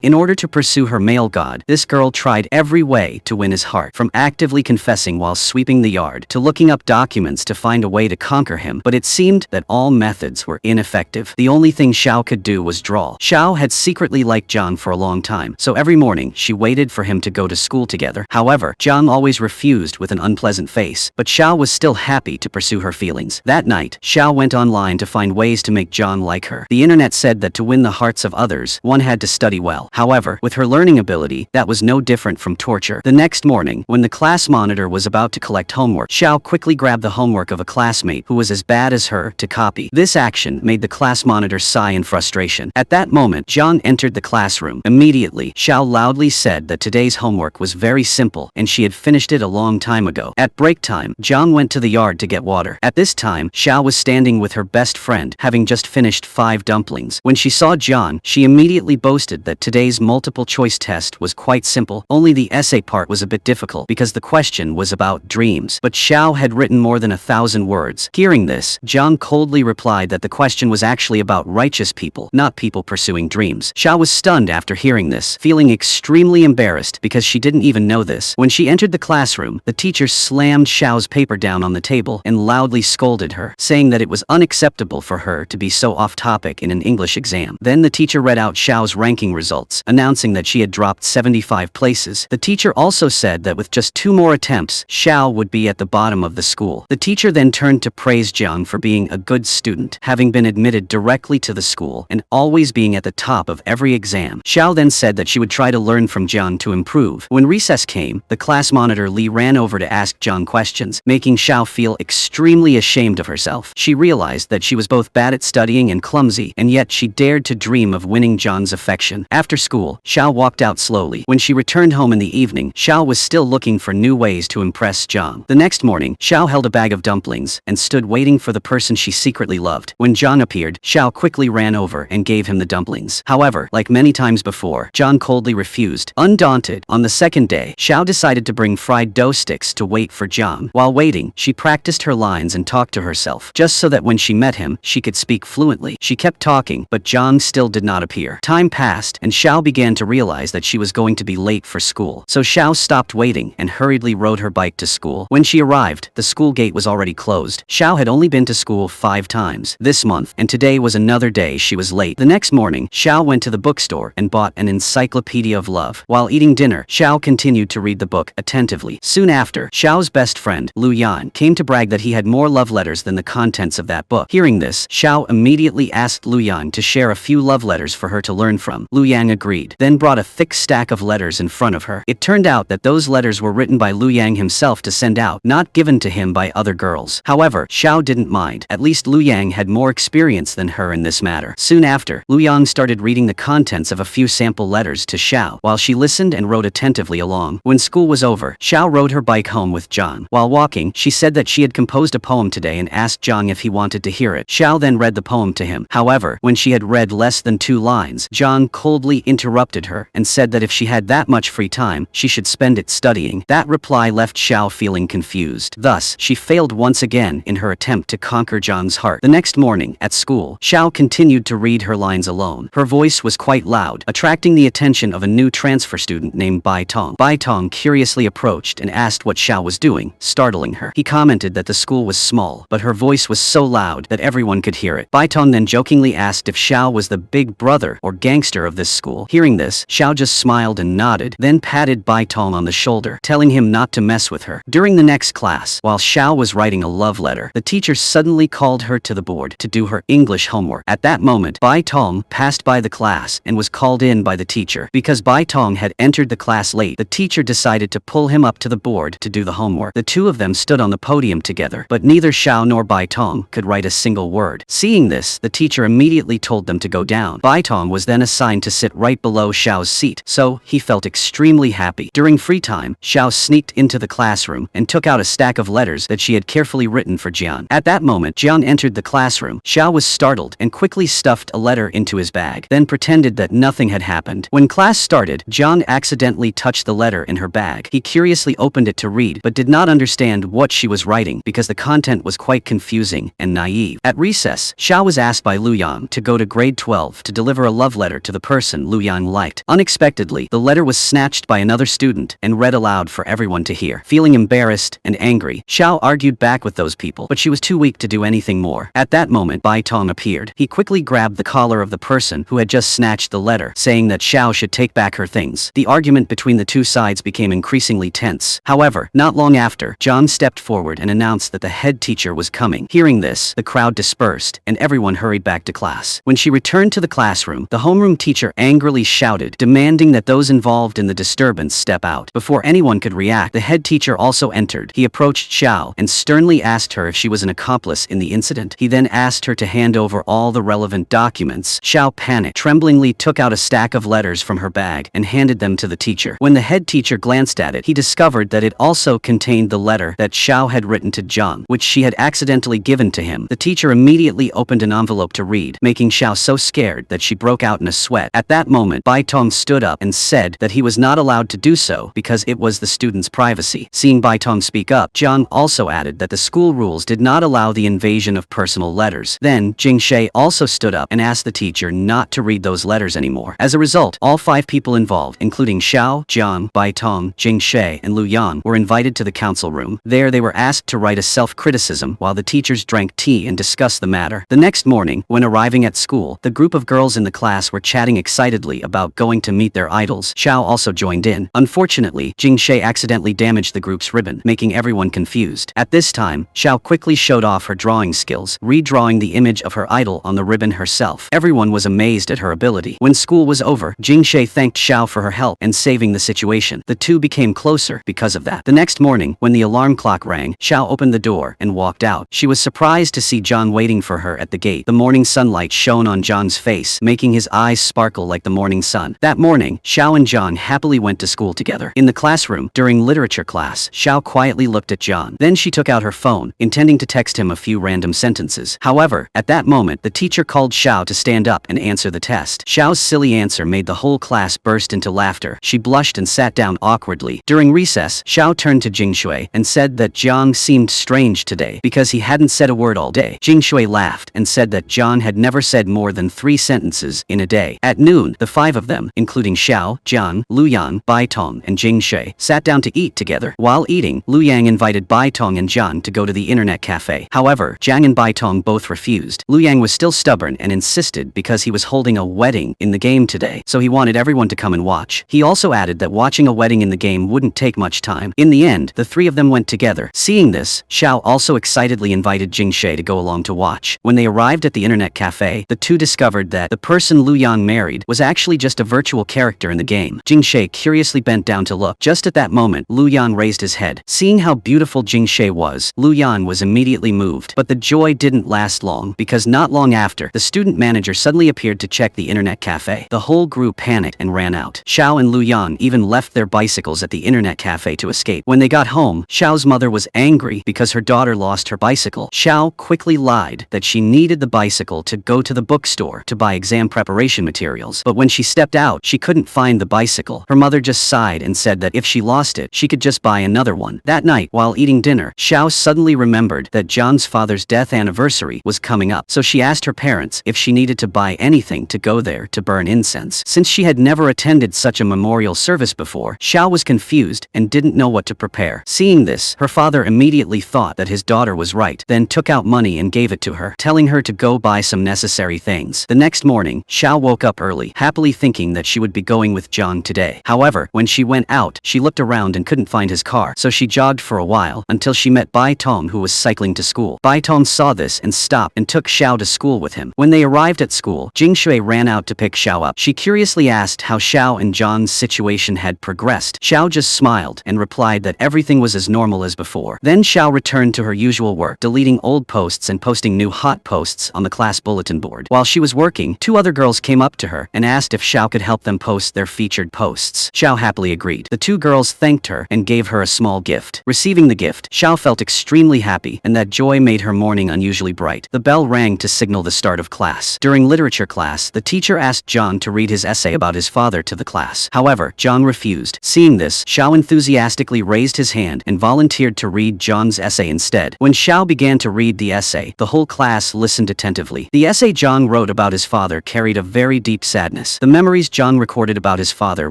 In order to pursue her male god, this girl tried every way to win his heart, from actively confessing while sweeping the yard to looking up documents to find a way to conquer him, but it seemed that all methods were ineffective. The only thing Xiao could do was draw. Xiao had secretly liked Zhang for a long time, so every morning she waited for him to go to school together. However, Zhang always refused with an unpleasant face, but Xiao was still happy to pursue her feelings. That night, Xiao went online to find ways to make Zhang like her. The internet said that to win the hearts of others, one had to study well. However, with her learning ability, that was no different from torture. The next morning, when the class monitor was about to collect homework, Xiao quickly grabbed the homework of a classmate who was as bad as her to copy. This action made the class monitor sigh in frustration. At that moment, Zhang entered the classroom. Immediately, Xiao loudly said that today's homework was very simple and she had finished it a long time ago. At break time, Zhang went to the yard to get water. At this time, Xiao was standing with her best friend, having just finished 5 dumplings. When she saw Zhang, she immediately boasted that today's multiple choice test was quite simple, only the essay part was a bit difficult because the question was about dreams. But Xiao had written more than 1,000 words. Hearing this, Zhang coldly replied that the question was actually about righteous people, not people pursuing dreams. Xiao was stunned after hearing this, feeling extremely embarrassed because she didn't even know this. When she entered the classroom, the teacher slammed Xiao's paper down on the table and loudly scolded her, saying that it was unacceptable for her to be so off topic in an English exam. Then the teacher read out Xiao's ranking results, announcing that she had dropped 75 places. The teacher also said that with just 2 more attempts, Xiao would be at the bottom of the school. The teacher then turned to praise Zhang for being a good student, having been admitted directly to the school and always being at the top of every exam. Xiao then said that she would try to learn from Zhang to improve. When recess came, the class monitor Li ran over to ask Zhang questions, making Xiao feel extremely ashamed of herself. She realized that she was both bad at studying and clumsy, and yet she dared to dream of winning Zhang's affection. After school, Xiao walked out slowly. When she returned home in the evening, Xiao was still looking for new ways to impress Zhang. The next morning, Xiao held a bag of dumplings and stood waiting for the person she secretly loved. When Zhang appeared, Xiao quickly ran over and gave him the dumplings. However, like many times before, Zhang coldly refused. Undaunted, on the second day, Xiao decided to bring fried dough sticks to wait for Zhang. While waiting, she practiced her lines and talked to herself, just so that when she met him, she could speak fluently. She kept talking, but Zhang still did not appear. Time passed, and Xiao began to realize that she was going to be late for school. So Xiao stopped waiting and hurriedly rode her bike to school. When she arrived, the school gate was already closed. Xiao had only been to school 5 times this month, and today was another day she was late. The next morning, Xiao went to the bookstore and bought an encyclopedia of love. While eating dinner, Xiao continued to read the book attentively. Soon after, Xiao's best friend, Lu Yan, came to brag that he had more love letters than the contents of that book. Hearing this, Xiao immediately asked Lu Yan to share a few love letters for her to learn from. Lu Yan agreed, then brought a thick stack of letters in front of her. It turned out that those letters were written by Lu Yang himself to send out, not given to him by other girls. However, Xiao didn't mind. At least Lu Yang had more experience than her in this matter. Soon after, Lu Yang started reading the contents of a few sample letters to Xiao, while she listened and wrote attentively along. When school was over, Xiao rode her bike home with Zhang. While walking, she said that she had composed a poem today and asked Zhang if he wanted to hear it. Xiao then read the poem to him. However, when she had read less than 2 lines, Zhang coldly interrupted her and said that if she had that much free time, she should spend it studying. That reply left Xiao feeling confused. Thus, she failed once again in her attempt to conquer Zhang's heart. The next morning, at school, Xiao continued to read her lines alone. Her voice was quite loud, attracting the attention of a new transfer student named Bai Tong. Bai Tong curiously approached and asked what Xiao was doing, startling her. He commented that the school was small, but her voice was so loud that everyone could hear it. Bai Tong then jokingly asked if Xiao was the big brother or gangster of this school. Hearing this, Xiao just smiled and nodded, then patted Bai Tong on the shoulder, telling him not to mess with her. During the next class, while Xiao was writing a love letter, the teacher suddenly called her to the board to do her English homework. At that moment, Bai Tong passed by the class and was called in by the teacher. Because Bai Tong had entered the class late, the teacher decided to pull him up to the board to do the homework. The two of them stood on the podium together, but neither Xiao nor Bai Tong could write a single word. Seeing this, the teacher immediately told them to go down. Bai Tong was then assigned to sit right below Xiao's seat, so he felt extremely happy. During free time, Xiao sneaked into the classroom and took out a stack of letters that she had carefully written for Jian. At that moment, Jian entered the classroom. Xiao was startled and quickly stuffed a letter into his bag, then pretended that nothing had happened. When class started, Jian accidentally touched the letter in her bag. He curiously opened it to read, but did not understand what she was writing because the content was quite confusing and naive. At recess, Xiao was asked by Lu Yang to go to grade 12 to deliver a love letter to the person student Lu Yang liked. Unexpectedly, the letter was snatched by another student and read aloud for everyone to hear. Feeling embarrassed and angry, Xiao argued back with those people, but she was too weak to do anything more. At that moment, Bai Tong appeared. He quickly grabbed the collar of the person who had just snatched the letter, saying that Xiao should take back her things. The argument between the two sides became increasingly tense. However, not long after, John stepped forward and announced that the head teacher was coming. Hearing this, the crowd dispersed, and everyone hurried back to class. When she returned to the classroom, the homeroom teacher angrily shouted, demanding that those involved in the disturbance step out. Before anyone could react, the head teacher also entered. He approached Xiao and sternly asked her if she was an accomplice in the incident. He then asked her to hand over all the relevant documents. Xiao panicked, tremblingly took out a stack of letters from her bag and handed them to the teacher. When the head teacher glanced at it, he discovered that it also contained the letter that Xiao had written to John, which she had accidentally given to him. The teacher immediately opened an envelope to read, making Xiao so scared that she broke out in a sweat. At that moment, Bai Tong stood up and said that he was not allowed to do so because it was the student's privacy. Seeing Bai Tong speak up, John also added that the school rules did not allow the invasion of personal letters. Then, Jing Shui also stood up and asked the teacher not to read those letters anymore. As a result, all 5 people involved, including Xiao, John, Bai Tong, Jing Shui, and Lu Yan, were invited to the council room. There they were asked to write a self-criticism while the teachers drank tea and discussed the matter. The next morning, when arriving at school, the group of girls in the class were chatting excitedly about going to meet their idols. Xiao also joined in. Unfortunately, Jing Shui accidentally damaged the group's ribbon, making everyone confused. At this time, Xiao quickly showed off her drawing skills, redrawing the image of her idol on the ribbon herself. Everyone was amazed at her ability. When school was over, Jing Shui thanked Xiao for her help and saving the situation. The two became closer because of that. The next morning, when the alarm clock rang, Xiao opened the door and walked out. She was surprised to see John waiting for her at the gate. The morning sunlight shone on John's face, making his eyes sparkle like the morning sun. That morning, Xiao and John happily went to school together. In the classroom, during literature class, Xiao quietly looked at John. Then she took out her phone, intending to text him a few random sentences. However, at that moment, the teacher called Xiao to stand up and answer the test. Xiao's silly answer made the whole class burst into laughter. She blushed and sat down awkwardly. During recess, Xiao turned to Jing Shui and said that John seemed strange today because he hadn't said a word all day. Jing Shui laughed and said that John had never said more than 3 sentences in a day. At noon, the 5 of them, including Xiao, John, Lu Yan, Bai Tong, and Jing Shui, sat down to eat together. While eating, Lu Yang invited Bai Tong and John to go to the internet cafe. However, Jiang and Bai Tong both refused. Lu Yang was still stubborn and insisted because he was holding a wedding in the game today, so he wanted everyone to come and watch. He also added that watching a wedding in the game wouldn't take much time. In the end, the 3 of them went together. Seeing this, Xiao also excitedly invited Jing Shui to go along to watch. When they arrived at the internet cafe, the two discovered that the person Lu Yang married was actually just a virtual character in the game. Jing Shui curiously bent down to look. Just at that moment, Lu Yan raised his head. Seeing how beautiful Jing Shui was, Lu Yan was immediately moved. But the joy didn't last long, because not long after, the student manager suddenly appeared to check the internet cafe. The whole group panicked and ran out. Xiao and Lu Yan even left their bicycles at the internet cafe to escape. When they got home, Xiao's mother was angry because her daughter lost her bicycle. Xiao quickly lied that she needed the bicycle to go to the bookstore to buy exam preparation materials. But when she stepped out, she couldn't find the bicycle. Her mother just sighed and said that if she lost it, she could just buy another one. That night, while eating dinner, Xiao suddenly remembered that John's father's death anniversary was coming up. So she asked her parents if she needed to buy anything to go there to burn incense. Since she had never attended such a memorial service before, Xiao was confused and didn't know what to prepare. Seeing this, her father immediately thought that his daughter was right, then took out money and gave it to her, telling her to go buy some necessary things. The next morning, Xiao woke up early, happily thinking that she would be going with John today. However, when she went out, she looked around and couldn't find his car, so she jogged for a while until she met Bai Tong, who was cycling to school. Bai Tong saw this and stopped and took Xiao to school with him. When they arrived at school, Jing Shui ran out to pick Xiao up. She curiously asked how Xiao and John's situation had progressed. Xiao just smiled and replied that everything was as normal as before. Then Xiao returned to her usual work, deleting old posts and posting new hot posts on the class bulletin board. While she was working, 2 other girls came up to her and asked if Xiao could help them post their featured posts. Xiao happily agreed. The 2 girls thanked her and gave her a small gift. Receiving the gift, Xiao felt extremely happy, and that joy made her morning unusually bright. The bell rang to signal the start of class. During literature class, the teacher asked John to read his essay about his father to the class. However, John refused. Seeing this, Xiao enthusiastically raised his hand and volunteered to read John's essay instead. When Xiao began to read the essay, the whole class listened attentively. The essay John wrote about his father carried a very deep sadness. sadness. The memories John recorded about his father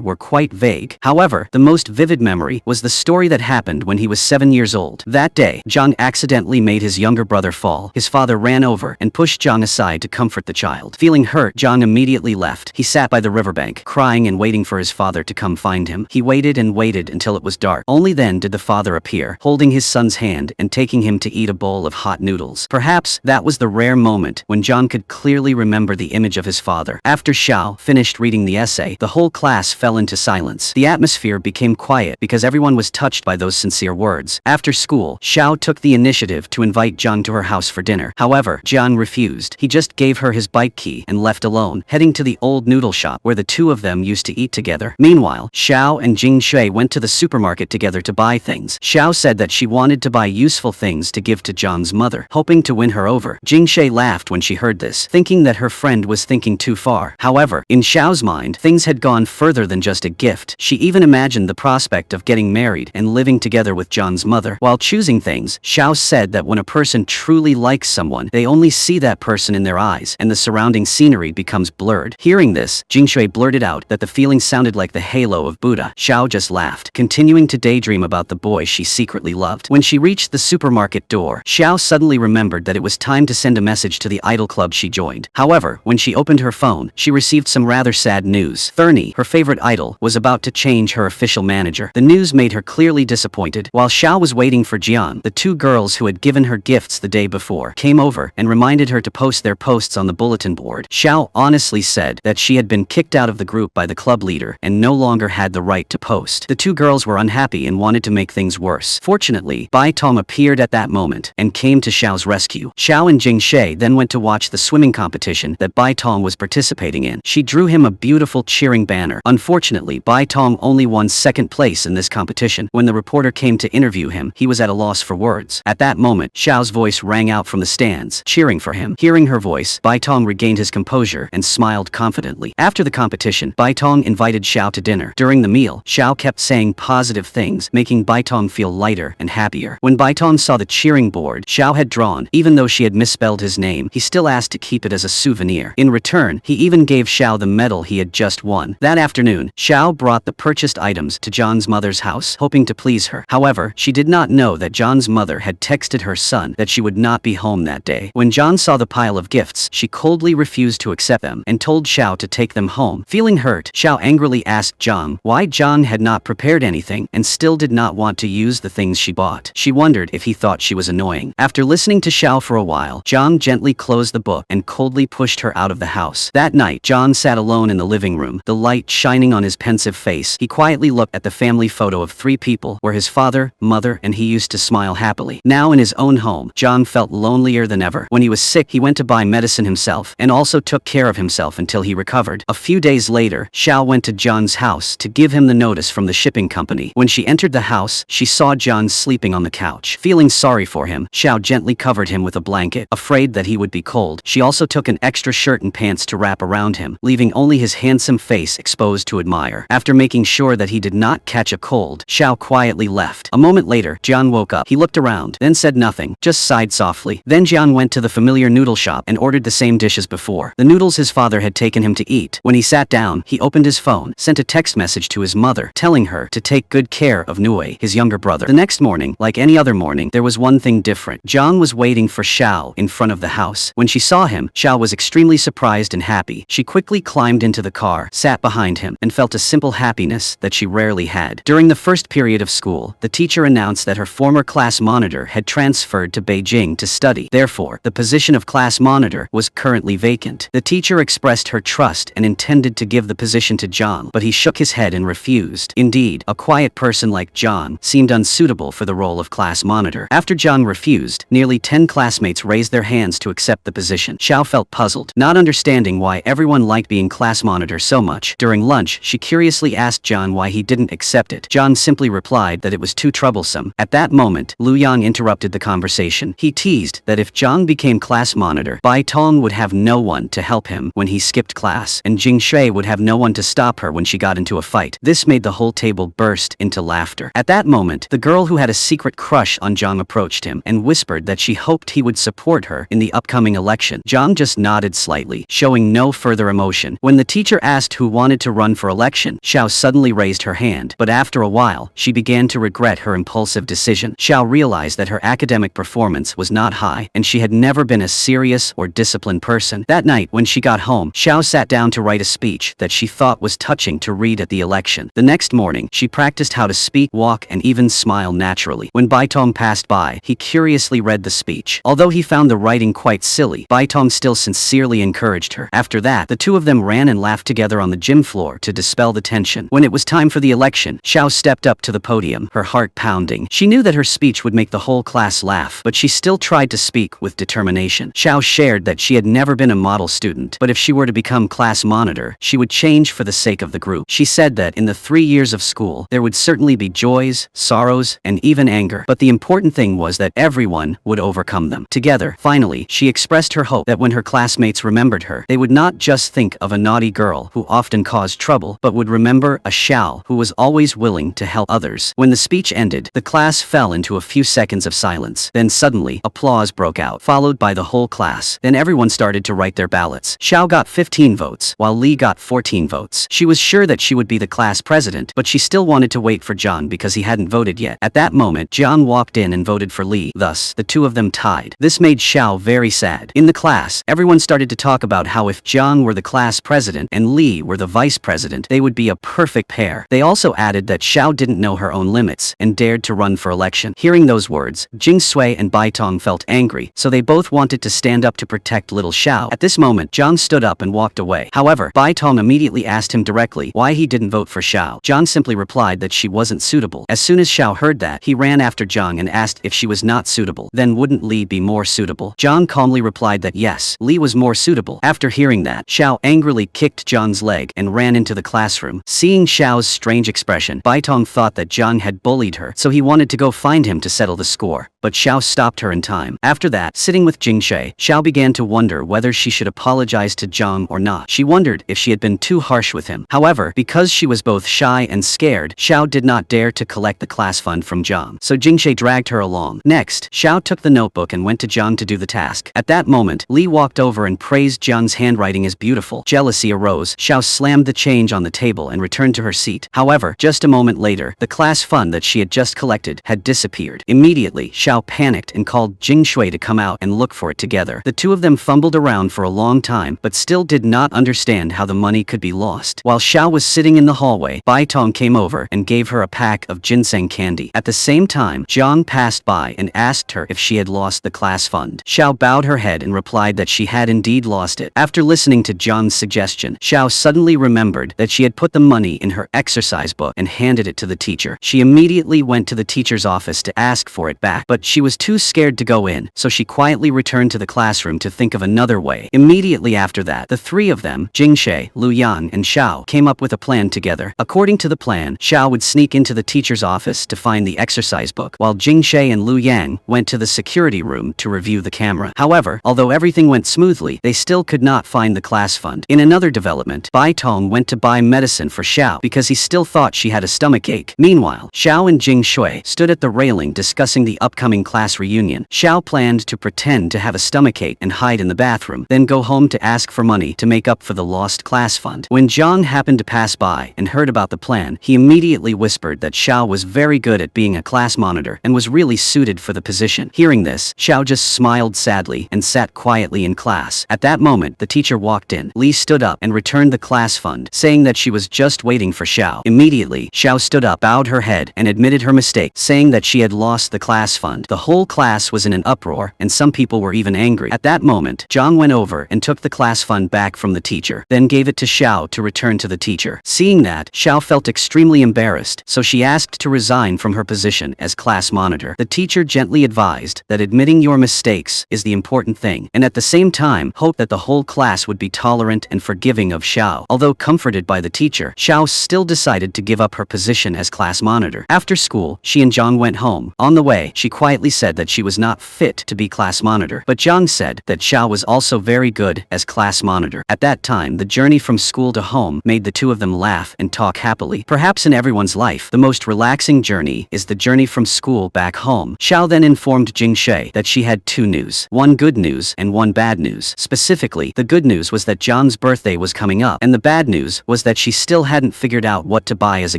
were quite vague. However, the most vivid memory was the story that happened when he was 7 years old. That day, John accidentally made his younger brother fall. His father ran over and pushed John aside to comfort the child. Feeling hurt, John immediately left. He sat by the riverbank, crying and waiting for his father to come find him. He waited and waited until it was dark. Only then did the father appear, holding his son's hand and taking him to eat a bowl of hot noodles. Perhaps that was the rare moment when John could clearly remember the image of his father. After Xiao finished reading the essay, the whole class fell into silence. The atmosphere became quiet because everyone was touched by those sincere words. After school, Xiao took the initiative to invite John to her house for dinner. However, John refused. He just gave her his bike key and left alone, heading to the old noodle shop where the two of them used to eat together. Meanwhile, Xiao and Jingshui went to the supermarket together to buy things. Xiao said that she wanted to buy useful things to give to John's mother, hoping to win her over. Jingshui laughed when she heard this, thinking that her friend was thinking too far. However, in Xiao's mind, things had gone further than just a gift. She even imagined the prospect of getting married and living together with John's mother. While choosing things, Xiao said that when a person truly likes someone, they only see that person in their eyes, and the surrounding scenery becomes blurred. Hearing this, Jingshui blurted out that the feeling sounded like the halo of Buddha. Xiao just laughed, continuing to daydream about the boy she secretly loved. When she reached the supermarket door, Xiao suddenly remembered that it was time to send a message to the idol club she joined. However, when she opened her phone, she received some rather sad news. Thurney, her favorite idol, was about to change her official manager. The news made her clearly disappointed. While Xiao was waiting for Jian, the two girls who had given her gifts the day before came over and reminded her to post their posts on the bulletin board. Xiao honestly said that she had been kicked out of the group by the club leader and no longer had the right to post. The two girls were unhappy and wanted to make things worse. Fortunately, Bai Tong appeared at that moment and came to Xiao's rescue. Xiao and Jingshui then went to watch the swimming competition that Bai Tong was participating in. She drew him a beautiful cheering banner. Unfortunately, Bai Tong only won second place in this competition. When the reporter came to interview him, he was at a loss for words. At that moment, Xiao's voice rang out from the stands, cheering for him. Hearing her voice, Bai Tong regained his composure and smiled confidently. After the competition, Bai Tong invited Xiao to dinner. During the meal, Xiao kept saying positive things, making Bai Tong feel lighter and happier. When Bai Tong saw the cheering board Xiao had drawn, even though she had misspelled his name, he still asked to keep it as a souvenir. In return, he even gave Xiao the medal he had just won. That afternoon, Xiao brought the purchased items to John's mother's house, hoping to please her. However, she did not know that John's mother had texted her son that she would not be home that day. When John saw the pile of gifts, she coldly refused to accept them and told Xiao to take them home. Feeling hurt, Xiao angrily asked John why John had not prepared anything and still did not want to use the things she bought. She wondered if he thought she was annoying. After listening to Xiao for a while, John gently closed the book and coldly pushed her out of the house. That night, John sat alone in the living room, the light shining on his pensive face. He quietly looked at the family photo of 3 people where his father, mother, and he used to smile happily. Now in his own home, John felt lonelier than ever. When he was sick, he went to buy medicine himself and also took care of himself until he recovered. A few days later, Xiao went to John's house to give him the notice from the shipping company. When she entered the house, she saw John sleeping on the couch. Feeling sorry for him, Xiao gently covered him with a blanket. Afraid that he would be cold, she also took an extra shirt and pants to wrap around him, leaving only his handsome face exposed to admire. After making sure that he did not catch a cold, Xiao quietly left. A moment later, John woke up. He looked around, then said nothing, just sighed softly. Then John went to the familiar noodle shop and ordered the same dish as before, the noodles his father had taken him to eat. When he sat down, he opened his phone, sent a text message to his mother, telling her to take good care of Nui, his younger brother. The next morning, like any other morning, there was one thing different. John was waiting for Xiao in front of the house. When she saw him, Xiao was extremely surprised and happy. She quickly climbed into the car, sat behind him, and felt a simple happiness that she rarely had. During the first period of school, the teacher announced that her former class monitor had transferred to Beijing to study. Therefore, the position of class monitor was currently vacant. The teacher expressed her trust and intended to give the position to John, but he shook his head and refused. Indeed, a quiet person like John seemed unsuitable for the role of class monitor. After John refused, nearly 10 classmates raised their hands to accept the position. Xiao felt puzzled, not understanding why everyone liked being class monitor so much. During lunch, she curiously asked John why he didn't accept it. John simply replied that it was too troublesome. At that moment, Lu Yang interrupted the conversation. He teased that if John became class monitor, Bai Tong would have no one to help him when he skipped class, and Jing Shui would have no one to stop her when she got into a fight. This made the whole table burst into laughter. At that moment, the girl who had a secret crush on Zhang approached him and whispered that she hoped he would support her in the upcoming election. Zhang just nodded slightly, showing no further emotion. promotion. When the teacher asked who wanted to run for election, Xiao suddenly raised her hand, but after a while, she began to regret her impulsive decision. Xiao realized that her academic performance was not high, and she had never been a serious or disciplined person. That night, when she got home, Xiao sat down to write a speech that she thought was touching to read at the election. The next morning, she practiced how to speak, walk, and even smile naturally. When Baitong passed by, he curiously read the speech. Although he found the writing quite silly, Baitong still sincerely encouraged her. After that, the two of them ran and laughed together on the gym floor to dispel the tension. When it was time for the election, Xiao stepped up to the podium, her heart pounding. She knew that her speech would make the whole class laugh, but she still tried to speak with determination. Xiao shared that she had never been a model student, but if she were to become class monitor, she would change for the sake of the group. She said that in the 3 years of school, there would certainly be joys, sorrows, and even anger, but the important thing was that everyone would overcome them together. Finally, she expressed her hope that when her classmates remembered her, they would not just think of a naughty girl who often caused trouble, but would remember a Xiao who was always willing to help others. When the speech ended, the class fell into a few seconds of silence. Then suddenly, applause broke out, followed by the whole class. Then everyone started to write their ballots. Xiao got 15 votes, while Li got 14 votes. She was sure that she would be the class president, but she still wanted to wait for John because he hadn't voted yet. At that moment, John walked in and voted for Li. Thus, the two of them tied. This made Xiao very sad. In the class, everyone started to talk about how if John were the class president and Li were the vice president, they would be a perfect pair. They also added that Xiao didn't know her own limits and dared to run for election. Hearing those words, Jing Sui and Baitong felt angry, so they both wanted to stand up to protect little Xiao. At this moment, John stood up and walked away. However, Baitong immediately asked him directly why he didn't vote for Xiao. John simply replied that she wasn't suitable. As soon as Xiao heard that, he ran after Zhang and asked if she was not suitable. Then wouldn't Li be more suitable? John calmly replied that yes, Li was more suitable. After hearing that, Xiao angrily kicked John's leg and ran into the classroom. Seeing Xiao's strange expression, Baitong thought that Zhang had bullied her, so he wanted to go find him to settle the score. But Xiao stopped her in time. After that, sitting with Jingshui, Xiao began to wonder whether she should apologize to Zhang or not. She wondered if she had been too harsh with him. However, because she was both shy and scared, Xiao did not dare to collect the class fund from Zhang, so Jingshui dragged her along. Next, Xiao took the notebook and went to Zhang to do the task. At that moment, Li walked over and praised Zhang's handwriting as beautiful. Jealousy arose. Xiao slammed the change on the table and returned to her seat. However, just a moment later, the class fund that she had just collected had disappeared. Immediately, Xiao panicked and called Jingshui to come out and look for it together. The two of them fumbled around for a long time, but still did not understand how the money could be lost. While Xiao was sitting in the hallway, Baitong came over and gave her a pack of ginseng candy. At the same time, Zhang passed by and asked her if she had lost the class fund. Xiao bowed her head and replied that she had indeed lost it. After listening to Zhang's suggestion, Xiao suddenly remembered that she had put the money in her exercise book and handed it to the teacher. She immediately went to the teacher's office to ask for it back, but she was too scared to go in, so she quietly returned to the classroom to think of another way. Immediately after that, the three of them, Jingshui, Lu Yan, and Xiao, came up with a plan together. According to the plan, Xiao would sneak into the teacher's office to find the exercise book, while Jingshui and Lu Yang went to the security room to review the camera. However, although everything went smoothly, they still could not find the class fund. In another development, Baitong went to buy medicine for Xiao because he still thought she had a stomachache. Meanwhile, Xiao and Jingshui stood at the railing discussing the upcoming class reunion. Xiao planned to pretend to have a stomachache and hide in the bathroom, then go home to ask for money to make up for the lost class fund. When Zhang happened to pass by and heard about the plan, he immediately whispered that Xiao was very good at being a class monitor and was really suited for the position. Hearing this, Xiao just smiled sadly and sat quietly in class. At that moment, the teacher walked in. Li stood up and returned the class fund, saying that she was just waiting for Xiao. Immediately, Xiao stood up, bowed her head, and admitted her mistake, saying that she had lost the class fund. The whole class was in an uproar, and some people were even angry. At that moment, Zhang went over and took the class fund back from the teacher, then gave it to Xiao to return to the teacher. Seeing that, Xiao felt extremely embarrassed, so she asked to resign from her position as class monitor. The teacher gently advised that admitting your mistakes is the important thing, and at the same time, hoped that the whole class would be tolerant and forgiving of Xiao. Although comforted by the teacher, Xiao still decided to give up her position as class monitor. After school, she and Zhang went home. On the way, she quietly said that she was not fit to be class monitor, but Zhang said that Xiao was also very good as class monitor. At that time, the journey from school to home made the two of them laugh and talk happily. Perhaps in everyone's life, the most relaxing journey is the journey from school back home. Xiao then informed Jingshui that she had two news, one good news and one bad news. Specifically, the good news was that Zhang Zhang's birthday was coming up, and the bad news was that she still hadn't figured out what to buy as a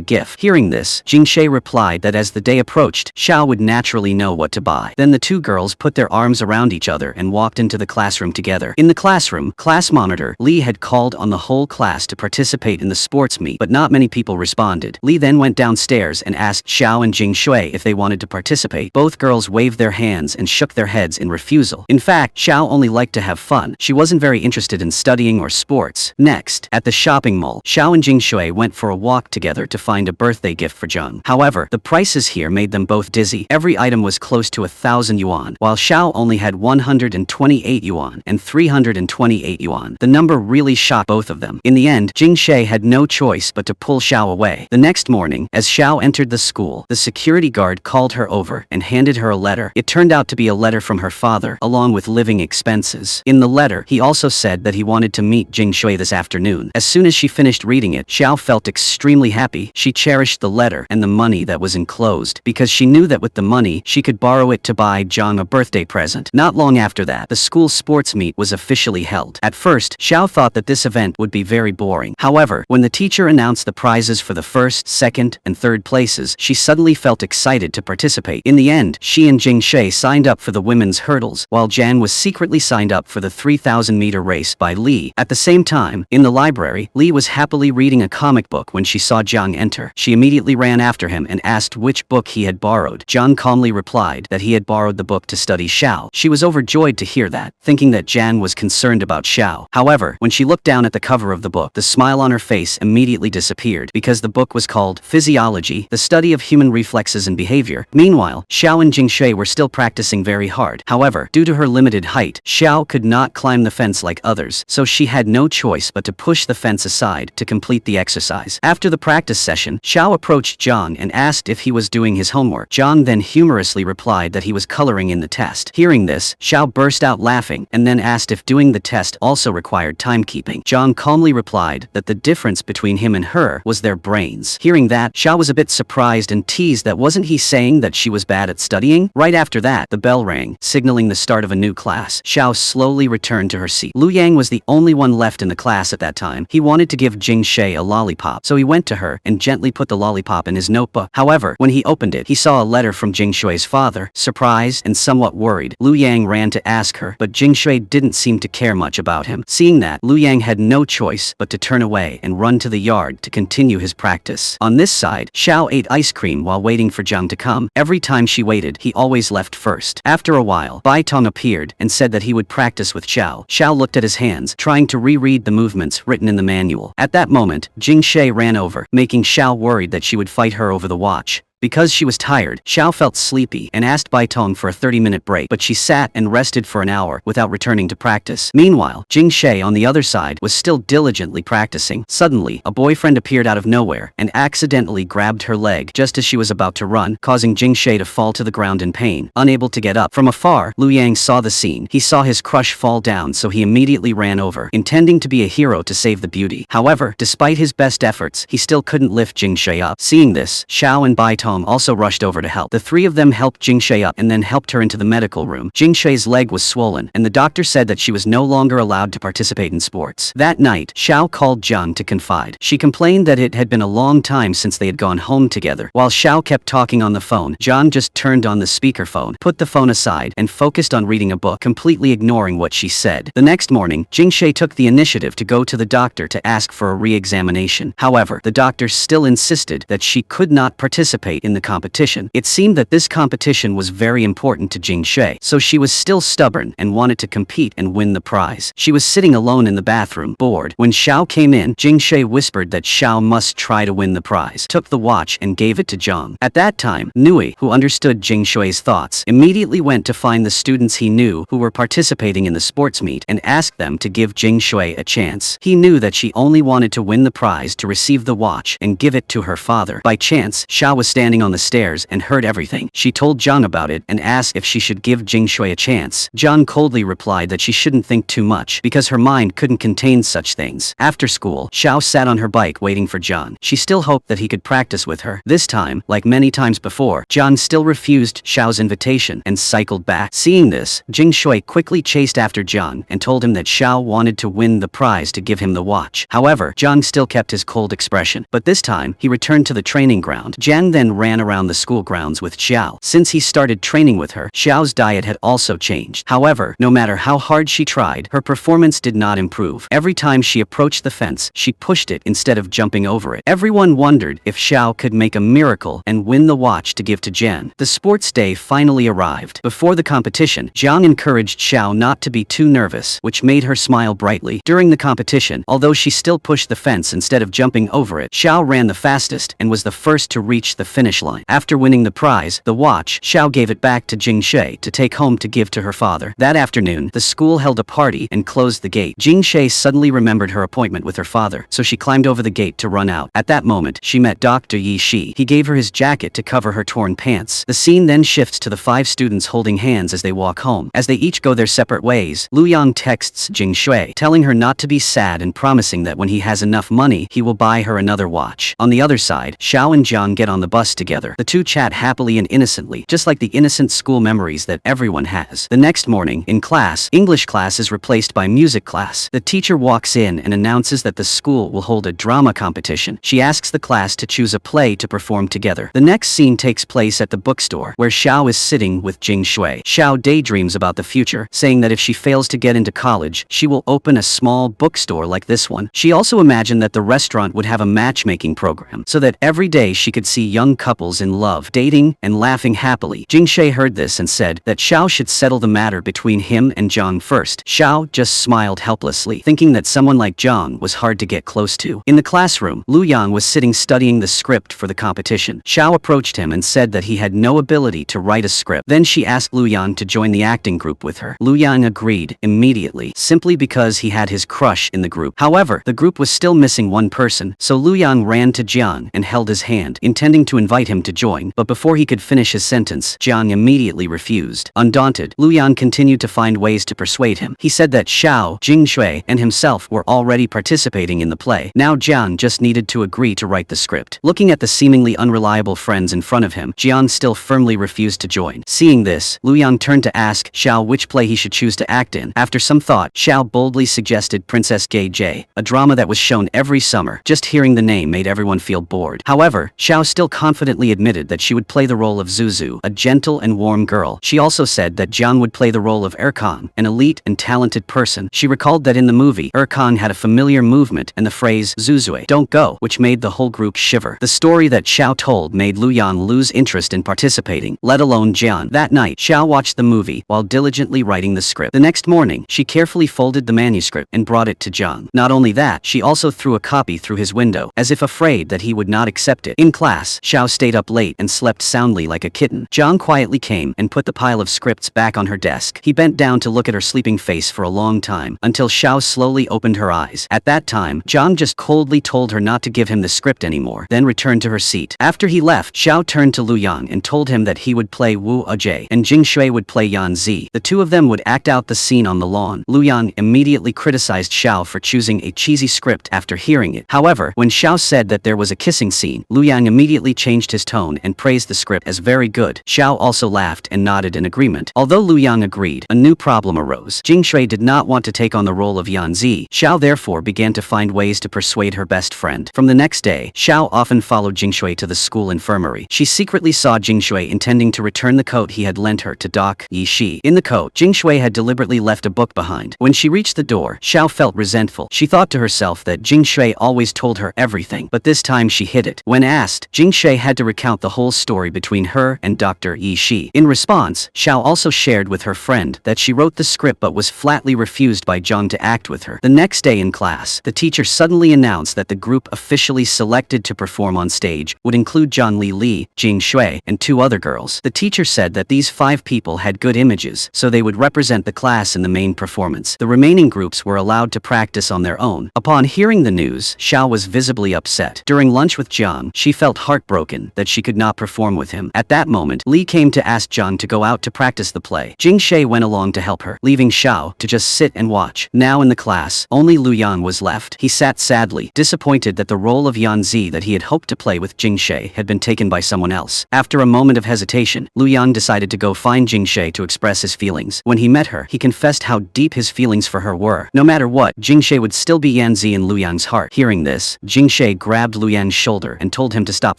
gift. Hearing this, Jingshui replied that as the day approached, Xiao would naturally know what to buy. Then the two girls put their arms around each other and walked into the classroom together. In the classroom, class monitor Li had called on the whole class to participate in the sports meet, but not many people responded. Li then went downstairs and asked Xiao and Jingshui if they wanted to participate. Both girls waved their hands and shook their heads in refusal. In fact, Xiao only liked to have fun. She wasn't very interested in studying or sports. Next, at the shopping mall, Xiao and Jingshui went for a walk together to find a birthday gift for Zhang. However, the prices here made them both dizzy. Every item was close to 1,000 yuan, while Xiao only had 128 yuan and 328 yuan. The number really shocked both of them. In the end, Jingshui had no choice but to pull Xiao away. The next morning, as Xiao entered the school, the security guard called her over and handed her a letter. It turned out to be a letter from her father, along with living expenses. In the letter, he also said that he wanted to meet Jingshui this afternoon. As soon as she finished reading it, Xiao felt extremely happy. She cherished the letter and the money that was enclosed, because she knew that with the money, she could borrow it to buy Zhang a birthday present. Not long after that, the school sports meet was officially held. At first, Xiao thought that this event would be very boring. However, when the teacher announced the prizes for the first, second, and third places, she suddenly felt excited to participate. In the end, she and Jingshui signed up for the women's hurdles, while Jan was secretly signed up for the 3,000-meter race by Li. At the same time, in the library, Li was happily reading a comic book when she saw Zhang enter. She immediately ran after him and asked which book he had borrowed. Zhang calmly replied that he had borrowed the book to study Xiao. She was overjoyed to hear that, thinking that Jan was concerned about Xiao. However, when she looked down at the cover of the book, the smile on her face immediately disappeared, because the book was called Physiology, the Study of Human Reflexes and Behavior. Meanwhile, Xiao and Jingshui were still practicing very hard. However, due to her limited height, Xiao could not climb the fence like others, so she had no choice but to push the fence aside to complete the exercise. After the practice session, Xiao approached Zhang and asked if he was doing his homework. Zhang then humorously replied that he was coloring in the test. Hearing this, Xiao burst out laughing and then asked if doing the test also required timekeeping. Zhang calmly replied that the difference between him and her was their brains. Hearing that, Xiao was a bit surprised and teased that wasn't he saying that she was bad at studying? Right after that, the bell rang, signaling the start of a new class. Xiao slowly returned to her seat. Lu Yang was the only one left in the class at that time. He wanted to give Jingshui a lollipop, so he went to her and gently put the lollipop in his notebook. However, when he opened it, he saw a letter from Jingshui's father. Surprised and somewhat worried, Lu Yang ran to ask her, but Jingshui didn't seem to care much about him. Seeing that, Lu Yang had no choice but to turn away and run to the yard to continue his practice. On this side, Xiao ate ice cream while waiting for Zhang to come. Every time she waited, he always left first. After a while, Bai Tong appeared and said that he would practice with Xiao. Xiao looked at his hands, trying to reread the movements written in the manual. At that moment, Jingshui ran over, making Xiao worried that she would fight her over the watch. Because she was tired, Xiao felt sleepy and asked Bai Tong for a 30-minute break, but she sat and rested for an hour without returning to practice. Meanwhile, Jingshui on the other side was still diligently practicing. Suddenly, a boyfriend appeared out of nowhere and accidentally grabbed her leg just as she was about to run, causing Jingshui to fall to the ground in pain. Unable to get up. From afar, Lu Yang saw the scene. He saw his crush fall down, so he immediately ran over, intending to be a hero to save the beauty. However, despite his best efforts, he still couldn't lift Jingshui up. Seeing this, Xiao and Bai Tong also rushed over to help. The three of them helped Jingshui up and then helped her into the medical room. Jingshui's leg was swollen, and the doctor said that she was no longer allowed to participate in sports. That night, Xiao called Zhang to confide. She complained that it had been a long time since they had gone home together. While Xiao kept talking on the phone, Zhang just turned on the speakerphone, put the phone aside, and focused on reading a book, completely ignoring what she said. The next morning, Jingshui took the initiative to go to the doctor to ask for a re-examination. However, the doctor still insisted that she could not participate in the competition. It seemed that this competition was very important to Jingshui, so she was still stubborn and wanted to compete and win the prize. She was sitting alone in the bathroom, bored. When Xiao came in, Jingshui whispered that Xiao must try to win the prize, took the watch and gave it to Zhang. At that time, Nui, who understood Jingshui's thoughts, immediately went to find the students he knew who were participating in the sports meet and asked them to give Jingshui a chance. He knew that she only wanted to win the prize to receive the watch and give it to her father. By chance, Xiao was standing standing on the stairs and heard everything. She told Jiang about it and asked if she should give Jingshui a chance. Jiang coldly replied that she shouldn't think too much because her mind couldn't contain such things. After school, Xiao sat on her bike waiting for Jiang. She still hoped that he could practice with her. This time, like many times before, Jiang still refused Xiao's invitation and cycled back. Seeing this, Jingshui quickly chased after Jiang and told him that Xiao wanted to win the prize to give him the watch. However, Jiang still kept his cold expression. But this time, he returned to the training ground. Jiang then ran around the school grounds with Xiao. Since he started training with her, Xiao's diet had also changed. However, no matter how hard she tried, her performance did not improve. Every time she approached the fence, she pushed it instead of jumping over it. Everyone wondered if Xiao could make a miracle and win the watch to give to Jian. The sports day finally arrived. Before the competition, Jiang encouraged Xiao not to be too nervous, which made her smile brightly. During the competition, although she still pushed the fence instead of jumping over it, Xiao ran the fastest and was the first to reach the finish line. After winning the prize, the watch, Xiao gave it back to Jingshui to take home to give to her father. That afternoon, the school held a party and closed the gate. Jingshui suddenly remembered her appointment with her father, so she climbed over the gate to run out. At that moment, she met Dr. Yi Shi. He gave her his jacket to cover her torn pants. The scene then shifts to the 5 students holding hands as they walk home. As they each go their separate ways, Lu Yang texts Jingshui, telling her not to be sad and promising that when he has enough money, he will buy her another watch. On the other side, Xiao and Jiang get on the bus together. The two chat happily and innocently, just like the innocent school memories that everyone has. The next morning, in class, English class is replaced by music class. The teacher walks in and announces that the school will hold a drama competition. She asks the class to choose a play to perform together. The next scene takes place at the bookstore, where Xiao is sitting with Jingshui. Xiao daydreams about the future, saying that if she fails to get into college, she will open a small bookstore like this one. She also imagined that the restaurant would have a matchmaking program, so that every day she could see young couples in love, dating, and laughing happily. Jingshui heard this and said that Xiao should settle the matter between him and Jiang first. Xiao just smiled helplessly, thinking that someone like Jiang was hard to get close to. In the classroom, Lu Yang was sitting studying the script for the competition. Xiao approached him and said that he had no ability to write a script. Then she asked Lu Yang to join the acting group with her. Lu Yang agreed immediately, simply because he had his crush in the group. However, the group was still missing one person, so Lu Yang ran to Jiang and held his hand, intending to invite him to join, but before he could finish his sentence, Jiang immediately refused. Undaunted, Lu Yang continued to find ways to persuade him. He said that Xiao, Jingshui, and himself were already participating in the play. Now Jiang just needed to agree to write the script. Looking at the seemingly unreliable friends in front of him, Jiang still firmly refused to join. Seeing this, Lu Yang turned to ask Xiao which play he should choose to act in. After some thought, Xiao boldly suggested Princess Gay J, a drama that was shown every summer. Just hearing the name made everyone feel bored. However, Xiao still confidently admitted that she would play the role of Zuzu, a gentle and warm girl. She also said that Jiang would play the role of Erkan, an elite and talented person. She recalled that in the movie, Erkan had a familiar movement and the phrase Zuzue, don't go, which made the whole group shiver. The story that Xiao told made Lu Yang lose interest in participating, let alone Jiang. That night, Xiao watched the movie while diligently writing the script. The next morning, she carefully folded the manuscript and brought it to Jiang. Not only that, she also threw a copy through his window, as if afraid that he would not accept it. In class, Xiao stayed up late and slept soundly like a kitten. Jiang quietly came and put the pile of scripts back on her desk. He bent down to look at her sleeping face for a long time, until Xiao slowly opened her eyes. At that time, Jiang just coldly told her not to give him the script anymore, then returned to her seat. After he left, Xiao turned to Lu Yang and told him that he would play Wu Ajay and Jingshui would play Yan Zi. The two of them would act out the scene on the lawn. Lu Yang immediately criticized Xiao for choosing a cheesy script after hearing it. However, when Xiao said that there was a kissing scene, Lu Yang immediately changed his tone and praised the script as very good. Xiao also laughed and nodded in agreement. Although Lu Yang agreed, a new problem arose. Jingshui did not want to take on the role of Yan Zi. Xiao therefore began to find ways to persuade her best friend. From the next day, Xiao often followed Jingshui to the school infirmary. She secretly saw Jingshui intending to return the coat he had lent her to Doc Yi Shi. In the coat, Jingshui had deliberately left a book behind. When she reached the door, Xiao felt resentful. She thought to herself that Jingshui always told her everything, but this time she hid it. When asked, Jingshui had to recount the whole story between her and Dr. Yi Shi. In response, Xiao also shared with her friend that she wrote the script but was flatly refused by Jiang to act with her. The next day in class, the teacher suddenly announced that the group officially selected to perform on stage would include Zhang Li, Jing Shui, and 2 other girls. The teacher said that these 5 people had good images, so they would represent the class in the main performance. The remaining groups were allowed to practice on their own. Upon hearing the news, Xiao was visibly upset. During lunch with Jiang, she felt heartbroken opinion that she could not perform with him. At that moment, Lee came to ask Zhang to go out to practice the play. Jing Shui went along to help her, leaving Xiao to just sit and watch. Now in the class, only Lu Yang was left. He sat sadly, disappointed that the role of Yan Zi that he had hoped to play with Jing Shui had been taken by someone else. After a moment of hesitation, Lu Yang decided to go find Jing Shui to express his feelings. When he met her, he confessed how deep his feelings for her were. No matter what, Jing Shui would still be Yan Zi in Lu Yang's heart. Hearing this, Jing Shui grabbed Lu Yang's shoulder and told him to stop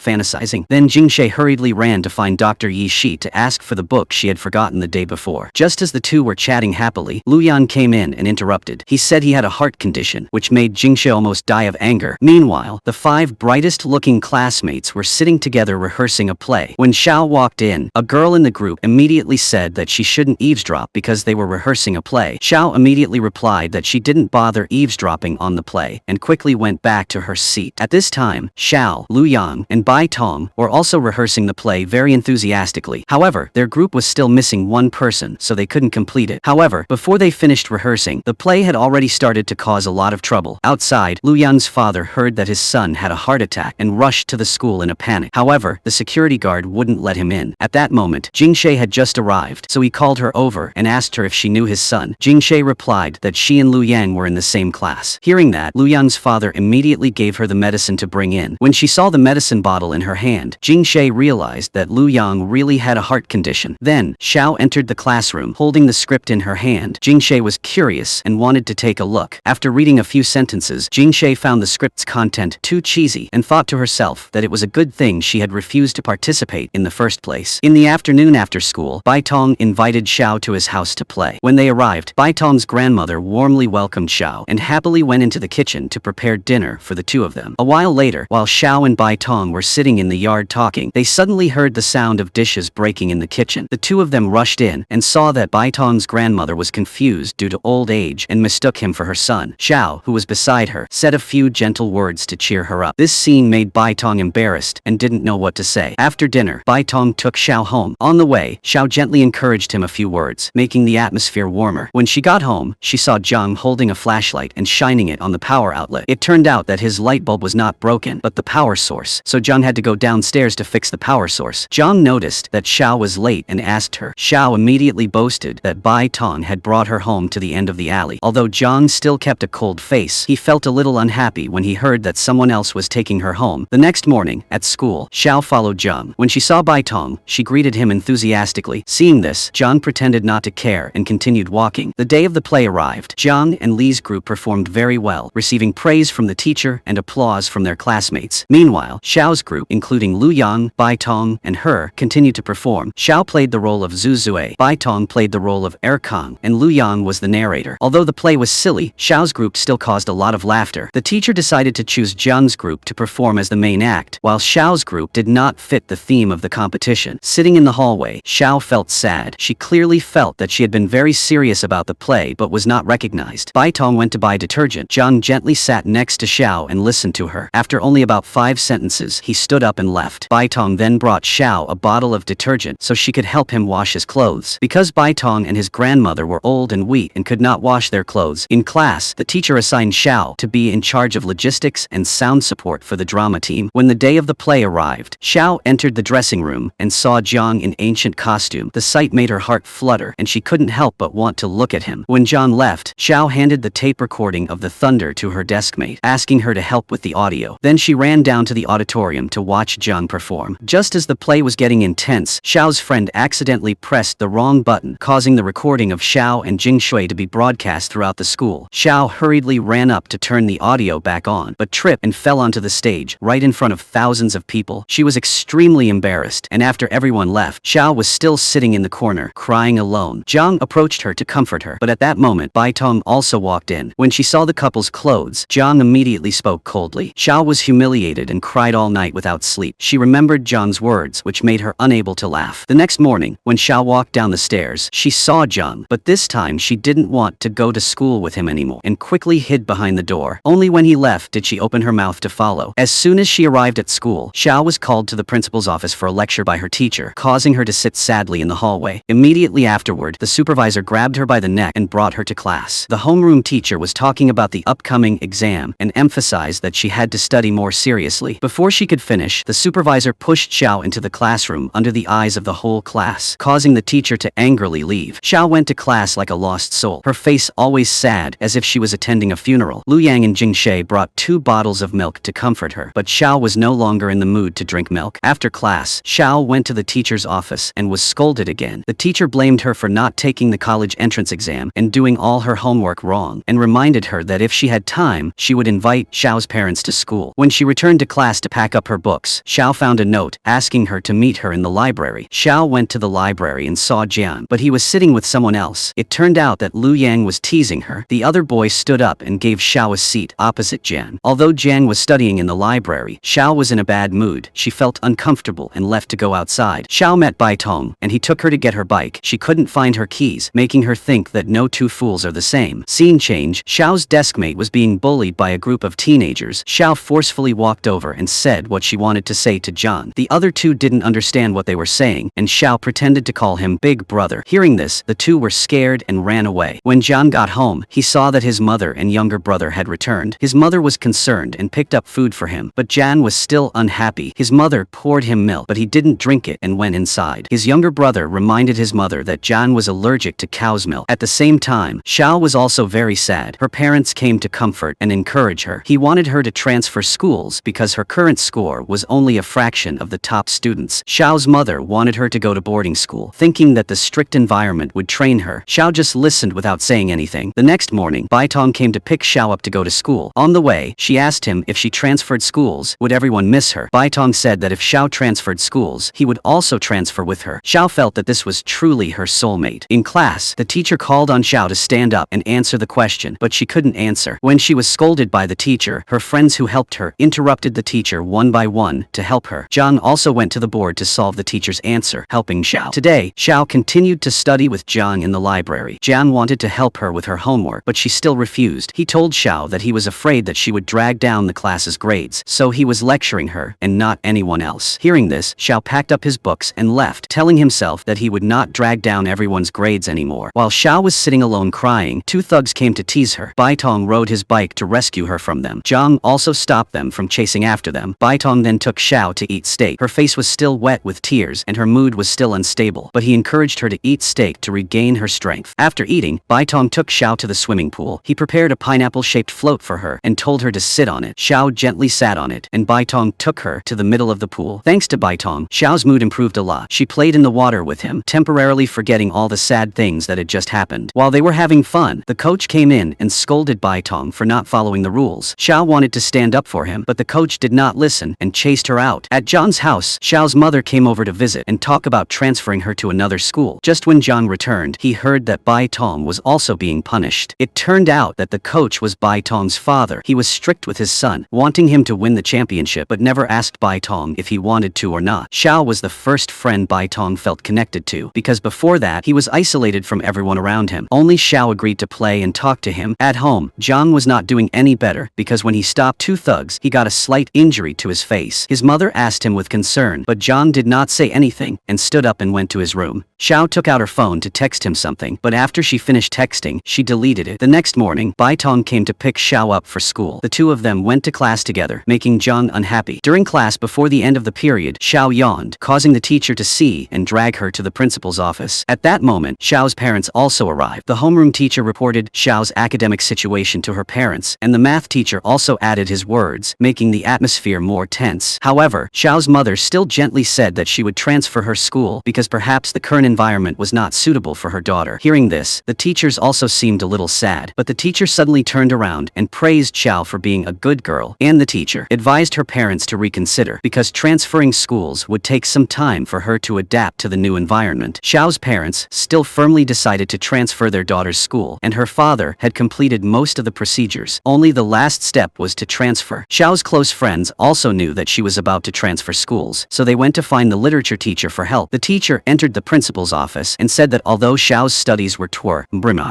fantasizing. Then Jing Shui hurriedly ran to find Dr. Yi Shi to ask for the book she had forgotten the day before. Just as the two were chatting happily, Lu Yang came in and interrupted. He said he had a heart condition, which made Jing Shui almost die of anger. Meanwhile, the 5 brightest-looking classmates were sitting together rehearsing a play. When Xiao walked in, a girl in the group immediately said that she shouldn't eavesdrop because they were rehearsing a play. Xiao immediately replied that she didn't bother eavesdropping on the play and quickly went back to her seat. At this time, Xiao, Lu Yang, and Bai Tong were also rehearsing the play very enthusiastically. However, their group was still missing one person, so they couldn't complete it. However, before they finished rehearsing, the play had already started to cause a lot of trouble. Outside, Lu Yang's father heard that his son had a heart attack and rushed to the school in a panic. However, the security guard wouldn't let him in. At that moment, Jing Shui had just arrived, so he called her over and asked her if she knew his son. Jing Shui replied that she and Lu Yang were in the same class. Hearing that, Lu Yang's father immediately gave her the medicine to bring in. When she saw the medicine bottle in her hand, Jing Shui realized that Lu Yang really had a heart condition. Then, Xiao entered the classroom, holding the script in her hand. Jing Shui was curious and wanted to take a look. After reading a few sentences, Jing Shui found the script's content too cheesy and thought to herself that it was a good thing she had refused to participate in the first place. In the afternoon after school, Bai Tong invited Xiao to his house to play. When they arrived, Bai Tong's grandmother warmly welcomed Xiao and happily went into the kitchen to prepare dinner for the two of them. A while later, while Xiao and Bai Tong were sitting in the yard talking, they suddenly heard the sound of dishes breaking in the kitchen. The two of them rushed in and saw that Bai Tong's grandmother was confused due to old age and mistook him for her son. Xiao, who was beside her, said a few gentle words to cheer her up. This scene made Bai Tong embarrassed and didn't know what to say. After dinner, Bai Tong took Xiao home. On the way, Xiao gently encouraged him a few words, making the atmosphere warmer. When she got home, she saw Zhang holding a flashlight and shining it on the power outlet. It turned out that his light bulb was not broken, but the power source, so Zhang had to go downstairs to fix the power source. Zhang noticed that Xiao was late and asked her. Xiao immediately boasted that Bai Tong had brought her home to the end of the alley. Although Zhang still kept a cold face, he felt a little unhappy when he heard that someone else was taking her home. The next morning, at school, Xiao followed Zhang. When she saw Bai Tong, she greeted him enthusiastically. Seeing this, Zhang pretended not to care and continued walking. The day of the play arrived. Zhang and Li's group performed very well, receiving praise from the teacher and applause from their classmates. Meanwhile, Xiao's group, including Lu Yang, Bai Tong, and her, continued to perform. Xiao played the role of Zhu Zui, Bai Tong played the role of Kang, and Lu Yang was the narrator. Although the play was silly, Xiao's group still caused a lot of laughter. The teacher decided to choose Zhang's group to perform as the main act, while Xiao's group did not fit the theme of the competition. Sitting in the hallway, Xiao felt sad. She clearly felt that she had been very serious about the play but was not recognized. Bai Tong went to buy detergent. Zhang gently sat next to Xiao and listened to her. After only about 5 sentences, he stood up and left. Bai Tong then brought Xiao a bottle of detergent so she could help him wash his clothes. Because Bai Tong and his grandmother were old and weak and could not wash their clothes, in class, the teacher assigned Xiao to be in charge of logistics and sound support for the drama team. When the day of the play arrived, Xiao entered the dressing room and saw Zhang in ancient costume. The sight made her heart flutter and she couldn't help but want to look at him. When Zhang left, Xiao handed the tape recording of the thunder to her deskmate, asking her to help with the audio. Then she ran down to the auditorium to watch Zhang perform. Just as the play was getting intense, Xiao's friend accidentally pressed the wrong button, causing the recording of Xiao and Jing Shui to be broadcast throughout the school. Xiao hurriedly ran up to turn the audio back on, but tripped and fell onto the stage, right in front of thousands of people. She was extremely embarrassed, and after everyone left, Xiao was still sitting in the corner, crying alone. Zhang approached her to comfort her, but at that moment, Bai Tong also walked in. When she saw the couple's clothes, Zhang immediately spoke coldly. Xiao was humiliated and cried all night without sleep. She remembered Zhang's words, which made her unable to laugh. The next morning, when Xiao walked down the stairs, she saw Zhang, but this time she didn't want to go to school with him anymore, and quickly hid behind the door. Only when he left did she open her mouth to follow. As soon as she arrived at school, Xiao was called to the principal's office for a lecture by her teacher, causing her to sit sadly in the hallway. Immediately afterward, the supervisor grabbed her by the neck and brought her to class. The homeroom teacher was talking about the upcoming exam and emphasized that she had to study more seriously. Before she could finish, lunch, the supervisor pushed Xiao into the classroom under the eyes of the whole class, causing the teacher to angrily leave. Xiao went to class like a lost soul, her face always sad, as if she was attending a funeral. Lu Yang and Jingxie brought 2 bottles of milk to comfort her, but Xiao was no longer in the mood to drink milk. After class, Xiao went to the teacher's office and was scolded again. The teacher blamed her for not taking the college entrance exam and doing all her homework wrong, and reminded her that if she had time, she would invite Xiao's parents to school. When she returned to class to pack up her books, Xiao found a note asking her to meet her in the library. Xiao went to the library and saw Jian, but he was sitting with someone else. It turned out that Lu Yang was teasing her. The other boy stood up and gave Xiao a seat opposite Jian. Although Jian was studying in the library, Xiao was in a bad mood. She felt uncomfortable and left to go outside. Xiao met Bai Tong, and he took her to get her bike. She couldn't find her keys, making her think that no 2 fools are the same. Scene change. Xiao's deskmate was being bullied by a group of teenagers. Xiao forcefully walked over and said what she wanted to say to John. The other 2 didn't understand what they were saying, and Xiao pretended to call him Big Brother. Hearing this, the 2 were scared and ran away. When John got home, he saw that his mother and younger brother had returned. His mother was concerned and picked up food for him, but Jan was still unhappy. His mother poured him milk, but he didn't drink it and went inside. His younger brother reminded his mother that Jan was allergic to cow's milk. At the same time, Xiao was also very sad. Her parents came to comfort and encourage her. He wanted her to transfer schools because her current score was only a fraction of the top students. Xiao's mother wanted her to go to boarding school, thinking that the strict environment would train her. Xiao just listened without saying anything. The next morning, Bai Tong came to pick Xiao up to go to school. On the way, she asked him if she transferred schools, would everyone miss her? Bai Tong said that if Xiao transferred schools, he would also transfer with her. Xiao felt that this was truly her soulmate. In class, the teacher called on Xiao to stand up and answer the question, but she couldn't answer. When she was scolded by the teacher, her friends who helped her interrupted the teacher one by one to help her. Zhang also went to the board to solve the teacher's answer, helping Xiao. Today, Xiao continued to study with Zhang in the library. Jian wanted to help her with her homework, but she still refused. He told Xiao that he was afraid that she would drag down the class's grades, so he was lecturing her and not anyone else. Hearing this, Xiao packed up his books and left, telling himself that he would not drag down everyone's grades anymore. While Xiao was sitting alone crying, 2 thugs came to tease her. Bai Tong rode his bike to rescue her from them. Zhang also stopped them from chasing after them. Bai Tong then took Xiao to eat steak. Her face was still wet with tears and her mood was still unstable, but he encouraged her to eat steak to regain her strength. After eating, Bai Tong took Xiao to the swimming pool. He prepared a pineapple-shaped float for her and told her to sit on it. Xiao gently sat on it, and Bai Tong took her to the middle of the pool. Thanks to Bai Tong, Xiao's mood improved a lot. She played in the water with him, temporarily forgetting all the sad things that had just happened. While they were having fun, the coach came in and scolded Bai Tong for not following the rules. Xiao wanted to stand up for him, but the coach did not listen and chased her out. At John's house, Xiao's mother came over to visit and talk about transferring her to another school. Just when John returned, he heard that Bai Tong was also being punished. It turned out that the coach was Bai Tong's father. He was strict with his son, wanting him to win the championship, but never asked Bai Tong if he wanted to or not. Xiao was the first friend Bai Tong felt connected to, because before that, he was isolated from everyone around him. Only Xiao agreed to play and talk to him. At home, John was not doing any better, because when he stopped 2 thugs, he got a slight injury to his face. His mother asked him with concern, but John did not say anything and stood up and went to his room. Xiao took out her phone to text him something, but after she finished texting, she deleted it. The next morning, Bai Tong came to pick Xiao up for school. The 2 of them went to class together, making Zhang unhappy. During class before the end of the period, Xiao yawned, causing the teacher to see and drag her to the principal's office. At that moment, Xiao's parents also arrived. The homeroom teacher reported Xiao's academic situation to her parents, and the math teacher also added his words, making the atmosphere more tense. However, Xiao's mother still gently said that she would transfer her school because perhaps the current environment was not suitable for her daughter. Hearing this, the teachers also seemed a little sad, but the teacher suddenly turned around and praised Xiao for being a good girl, and the teacher advised her parents to reconsider because transferring schools would take some time for her to adapt to the new environment. Xiao's parents still firmly decided to transfer their daughter's school, and her father had completed most of the procedures. Only the last step was to transfer. Xiao's close friends also knew that she was about to transfer schools, so they went to find the literature teacher for help. The teacher entered the principal's office and said that although Xiao's studies were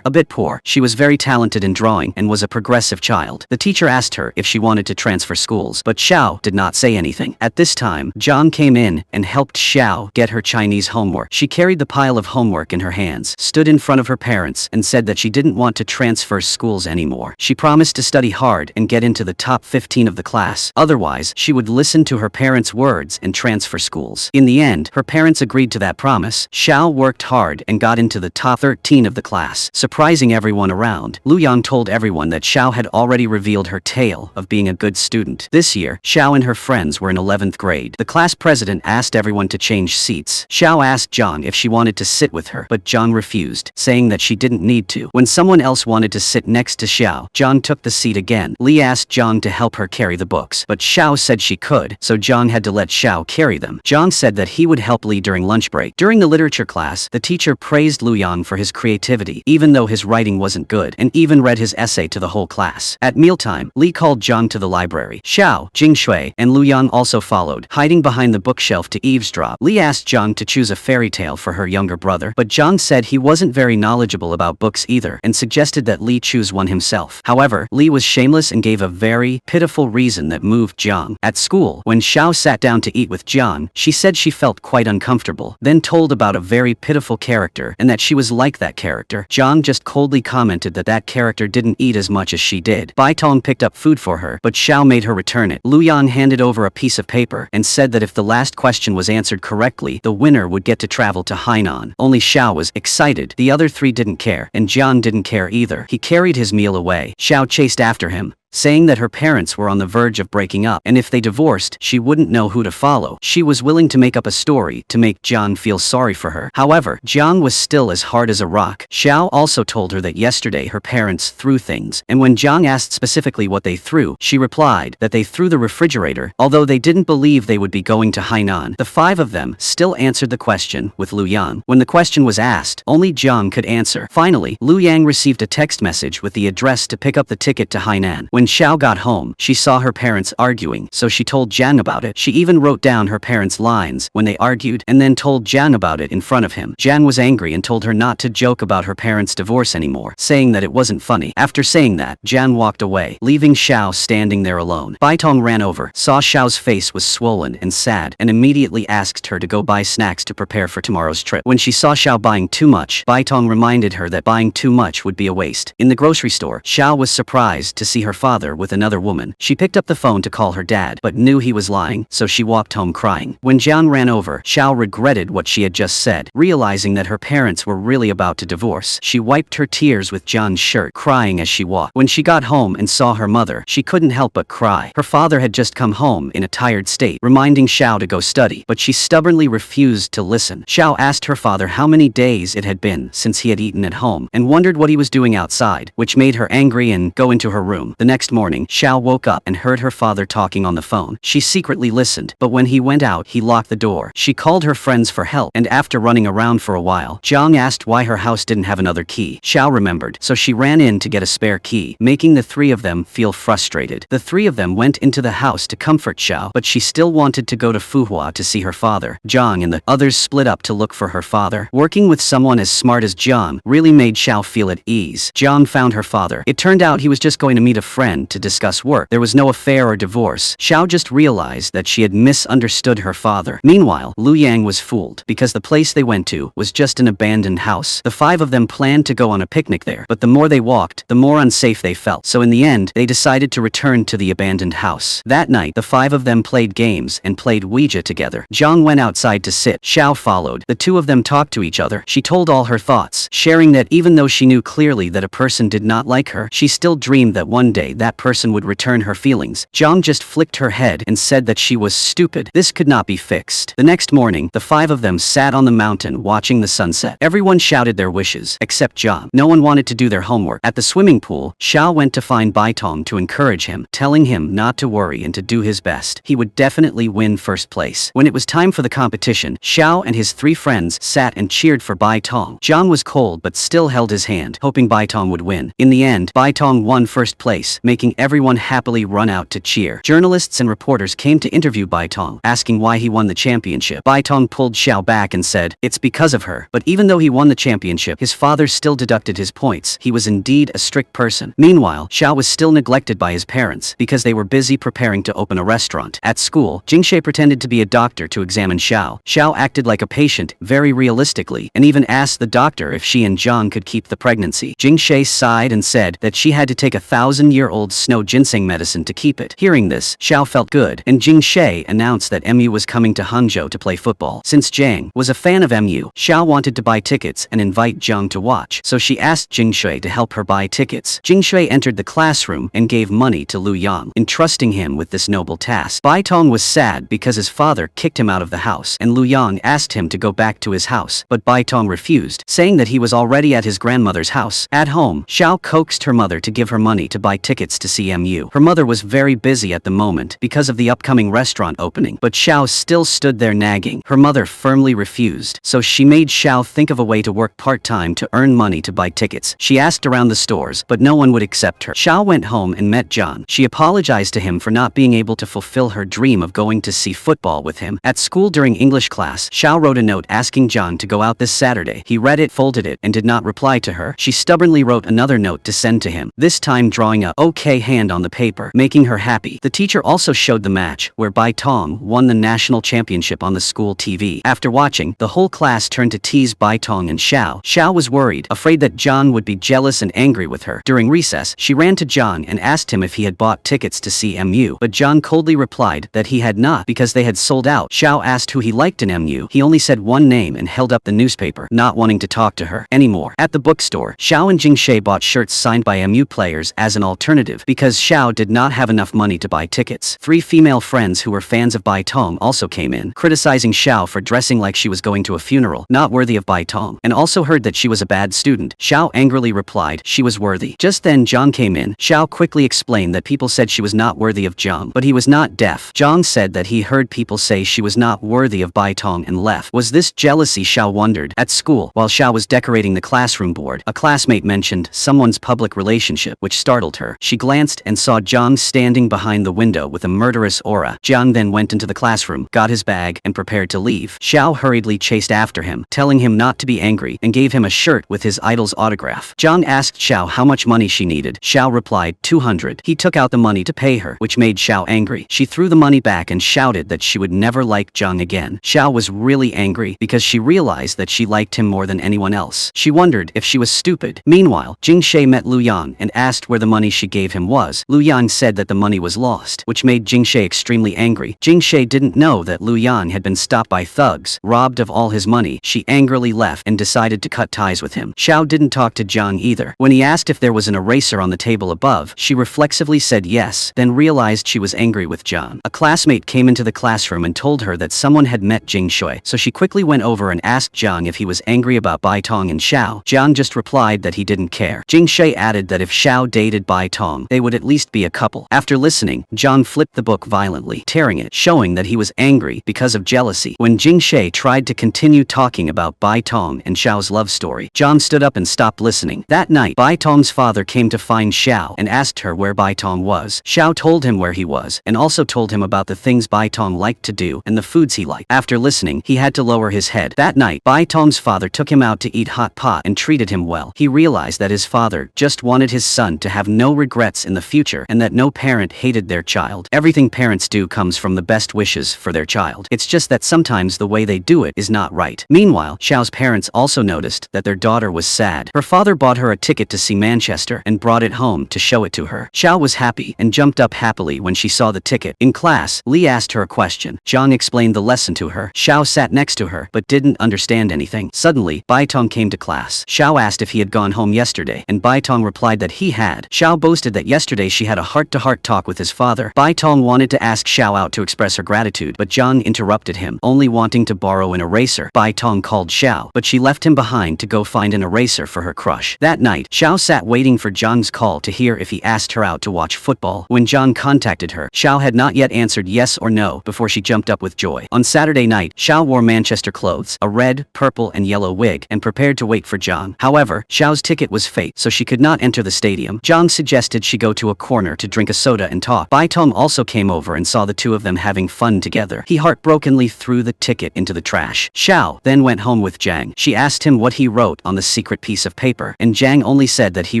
a bit poor, she was very talented in drawing and was a progressive child. The teacher asked her if she wanted to transfer schools, but Xiao did not say anything. At this time, Zhang came in and helped Xiao get her Chinese homework. She carried the pile of homework in her hands, stood in front of her parents, and said that she didn't want to transfer schools anymore. She promised to study hard and get into the top 15 of the class. Otherwise, she would listen listen to her parents' words and transfer schools. In the end, her parents agreed to that promise. Xiao worked hard and got into the top 13 of the class, surprising everyone around. Luoyang told everyone that Xiao had already revealed her tale of being a good student. This year, Xiao and her friends were in 11th grade. The class president asked everyone to change seats. Xiao asked Zhang if she wanted to sit with her, but Zhang refused, saying that she didn't need to. When someone else wanted to sit next to Xiao, Zhang took the seat again. Li asked Zhang to help her carry the books, but Xiao said she could, so Zhang had to let Xiao carry them. Zhang said that he would help Li during lunch break. During the literature class, the teacher praised Luoyang for his creativity, even though his writing wasn't good, and even read his essay to the whole class. At mealtime, Li called Zhang to the library. Xiao, Jingshui, and Luoyang also followed, hiding behind the bookshelf to eavesdrop. Li asked Zhang to choose a fairy tale for her younger brother, but Zhang said he wasn't very knowledgeable about books either, and suggested that Li choose one himself. However, Li was shameless and gave a very pitiful reason that moved Zhang. At school, when Xiao sat down to eat with Zhang, she said she felt quite uncomfortable, then told about a very pitiful character and that she was like that character. Zhang just coldly commented that that character didn't eat as much as she did. Bai Tong picked up food for her, but Xiao made her return it. Luoyang handed over a piece of paper and said that if the last question was answered correctly, the winner would get to travel to Hainan. Only Xiao was excited. The other three didn't care, and Zhang didn't care either. He carried his meal away. Xiao chased after him, saying that her parents were on the verge of breaking up, and if they divorced, she wouldn't know who to follow. She was willing to make up a story to make Zhang feel sorry for her. However, Zhang was still as hard as a rock. Xiao also told her that yesterday her parents threw things, and when Zhang asked specifically what they threw, she replied that they threw the refrigerator, although they didn't believe they would be going to Hainan. The five of them still answered the question with Luoyang. When the question was asked, only Zhang could answer. Finally, Luoyang received a text message with the address to pick up the ticket to Hainan. When Xiao got home, she saw her parents arguing, so she told Zhang about it. She even wrote down her parents' lines when they argued, and then told Zhang about it in front of him. Zhang was angry and told her not to joke about her parents' divorce anymore, saying that it wasn't funny. After saying that, Zhang walked away, leaving Xiao standing there alone. Bai Tong ran over, saw Xiao's face was swollen and sad, and immediately asked her to go buy snacks to prepare for tomorrow's trip. When she saw Xiao buying too much, Bai Tong reminded her that buying too much would be a waste. In the grocery store, Xiao was surprised to see her father with another woman. She picked up the phone to call her dad, but knew he was lying, so she walked home crying. When Zhang ran over, Xiao regretted what she had just said, realizing that her parents were really about to divorce. She wiped her tears with Zhang's shirt, crying as she walked. When she got home and saw her mother, she couldn't help but cry. Her father had just come home in a tired state, reminding Xiao to go study, but she stubbornly refused to listen. Xiao asked her father how many days it had been since he had eaten at home, and wondered what he was doing outside, which made her angry and go into her room. The next morning, Xiao woke up and heard her father talking on the phone. She secretly listened, but when he went out, he locked the door. She called her friends for help, and after running around for a while, Zhang asked why her house didn't have another key. Xiao remembered, so she ran in to get a spare key, making the three of them feel frustrated. The three of them went into the house to comfort Xiao, but she still wanted to go to Fuhua to see her father. Zhang and the others split up to look for her father. Working with someone as smart as Zhang really made Xiao feel at ease. Zhang found her father. It turned out he was just going to meet a friend to discuss work. There was no affair or divorce. Xiao just realized that she had misunderstood her father. Meanwhile, Luoyang was fooled, because the place they went to was just an abandoned house. The five of them planned to go on a picnic there, but the more they walked, the more unsafe they felt. So in the end, they decided to return to the abandoned house. That night, the five of them played games and played Ouija together. Zhang went outside to sit. Xiao followed. The two of them talked to each other. She told all her thoughts, sharing that even though she knew clearly that a person did not like her, she still dreamed that one day that person would return her feelings. Zhang just flicked her head and said that she was stupid. This could not be fixed. The next morning, the five of them sat on the mountain watching the sunset. Everyone shouted their wishes, except Zhang. No one wanted to do their homework. At the swimming pool, Xiao went to find Bai Tong to encourage him, telling him not to worry and to do his best. He would definitely win first place. When it was time for the competition, Xiao and his three friends sat and cheered for Bai Tong. Zhang was cold but still held his hand, hoping Bai Tong would win. In the end, Bai Tong won first place, making everyone happily run out to cheer. Journalists and reporters came to interview Bai Tong, asking why he won the championship. Bai Tong pulled Xiao back and said, "It's because of her." But even though he won the championship, his father still deducted his points. He was indeed a strict person. Meanwhile, Xiao was still neglected by his parents, because they were busy preparing to open a restaurant. At school, Jingshui pretended to be a doctor to examine Xiao. Xiao acted like a patient, very realistically, and even asked the doctor if she and Zhang could keep the pregnancy. Jingshui sighed and said that she had to take a 1,000-year-old year-old snow ginseng medicine to keep it. Hearing this, Xiao felt good, and Jing Shui announced that MU was coming to Hangzhou to play football. Since Jiang was a fan of MU, Xiao wanted to buy tickets and invite Jiang to watch, so she asked Jing Shui to help her buy tickets. Jing Shui entered the classroom and gave money to Lu Yang, entrusting him with this noble task. Bai Tong was sad because his father kicked him out of the house, and Lu Yang asked him to go back to his house, but Bai Tong refused, saying that he was already at his grandmother's house. At home, Xiao coaxed her mother to give her money to buy tickets to see MU. Her mother was very busy at the moment because of the upcoming restaurant opening, but Xiao still stood there nagging. Her mother firmly refused, so she made Xiao think of a way to work part-time to earn money to buy tickets. She asked around the stores, but no one would accept her. Xiao went home and met John. She apologized to him for not being able to fulfill her dream of going to see football with him. At school during English class, Xiao wrote a note asking John to go out this Saturday. He read it, folded it, and did not reply to her. She stubbornly wrote another note to send to him, this time drawing a OK hand on the paper, making her happy. The teacher also showed the match, where Bai Tong won the national championship on the school TV. After watching, the whole class turned to tease Bai Tong and Xiao. Xiao was worried, afraid that John would be jealous and angry with her. During recess, she ran to John and asked him if he had bought tickets to see MU, but John coldly replied that he had not because they had sold out. Xiao asked who he liked in MU. He only said one name and held up the newspaper, not wanting to talk to her anymore. At the bookstore, Xiao and Jing Shui bought shirts signed by MU players as an alternative because Xiao did not have enough money to buy tickets. 3 female friends who were fans of Bai Tong also came in, criticizing Xiao for dressing like she was going to a funeral, not worthy of Bai Tong, and also heard that she was a bad student. Xiao angrily replied she was worthy. Just then Zhang came in. Xiao quickly explained that people said she was not worthy of Zhang, but he was not deaf. Zhang said that he heard people say she was not worthy of Bai Tong and left. Was this jealousy? Xiao wondered. At school, while Xiao was decorating the classroom board, a classmate mentioned someone's public relationship, which startled her. She glanced and saw Zhang standing behind the window with a murderous aura. Zhang then went into the classroom, got his bag, and prepared to leave. Xiao hurriedly chased after him, telling him not to be angry, and gave him a shirt with his idol's autograph. Zhang asked Xiao how much money she needed. Xiao replied 200. He took out the money to pay her, which made Xiao angry. She threw the money back and shouted that she would never like Zhang again. Xiao was really angry because she realized that she liked him more than anyone else. She wondered if she was stupid. Meanwhile, Jing Shui met Lu Yang and asked where the money she gave him was. Lu Yang said that the money was lost, which made Jing Shui extremely angry. Jing Shui didn't know that Lu Yang had been stopped by thugs, robbed of all his money. She angrily left and decided to cut ties with him. Xiao didn't talk to Zhang either. When he asked if there was an eraser on the table above, she reflexively said yes, then realized she was angry with Zhang. A classmate came into the classroom and told her that someone had met Jing Shui, so she quickly went over and asked Zhang if he was angry about Bai Tong and Xiao. Zhang just replied that he didn't care. Jing Shui added that if Xiao dated Bai Tong, they would at least be a couple. After listening, Zhang flipped the book violently, tearing it, showing that he was angry because of jealousy. When Jing Shui tried to continue talking about Bai Tong and Xiao's love story, Zhang stood up and stopped listening. That night, Bai Tong's father came to find Xiao and asked her where Bai Tong was. Xiao told him where he was, and also told him about the things Bai Tong liked to do and the foods he liked. After listening, he had to lower his head. That night, Bai Tong's father took him out to eat hot pot and treated him well. He realized that his father just wanted his son to have no regrets in the future and that no parent hated their child. Everything parents do comes from the best wishes for their child. It's just that sometimes the way they do it is not right. Meanwhile, Xiao's parents also noticed that their daughter was sad. Her father bought her a ticket to see Manchester and brought it home to show it to her. Xiao was happy and jumped up happily when she saw the ticket. In class, Li asked her a question. Zhang explained the lesson to her. Xiao sat next to her but didn't understand anything. Suddenly, Bai Tong came to class. Xiao asked if he had gone home yesterday, and Bai Tong replied that he had. Xiao boasted that yesterday she had a heart-to-heart talk with his father. Bai Tong wanted to ask Xiao out to express her gratitude, but Zhang interrupted him, only wanting to borrow an eraser. Bai Tong called Xiao, but she left him behind to go find an eraser for her crush. That night, Xiao sat waiting for Zhang's call to hear if he asked her out to watch football. When Zhang contacted her, Xiao had not yet answered yes or no before she jumped up with joy. On Saturday night, Xiao wore Manchester clothes, a red, purple, and yellow wig, and prepared to wait for Zhang. However, Xiao's ticket was fake, so she could not enter the stadium. Zhang suggested she go to a corner to drink a soda and talk. Bai Tong also came over and saw the two of them having fun together. He heartbrokenly threw the ticket into the trash. Xiao then went home with Zhang. She asked him what he wrote on the secret piece of paper, and Zhang only said that he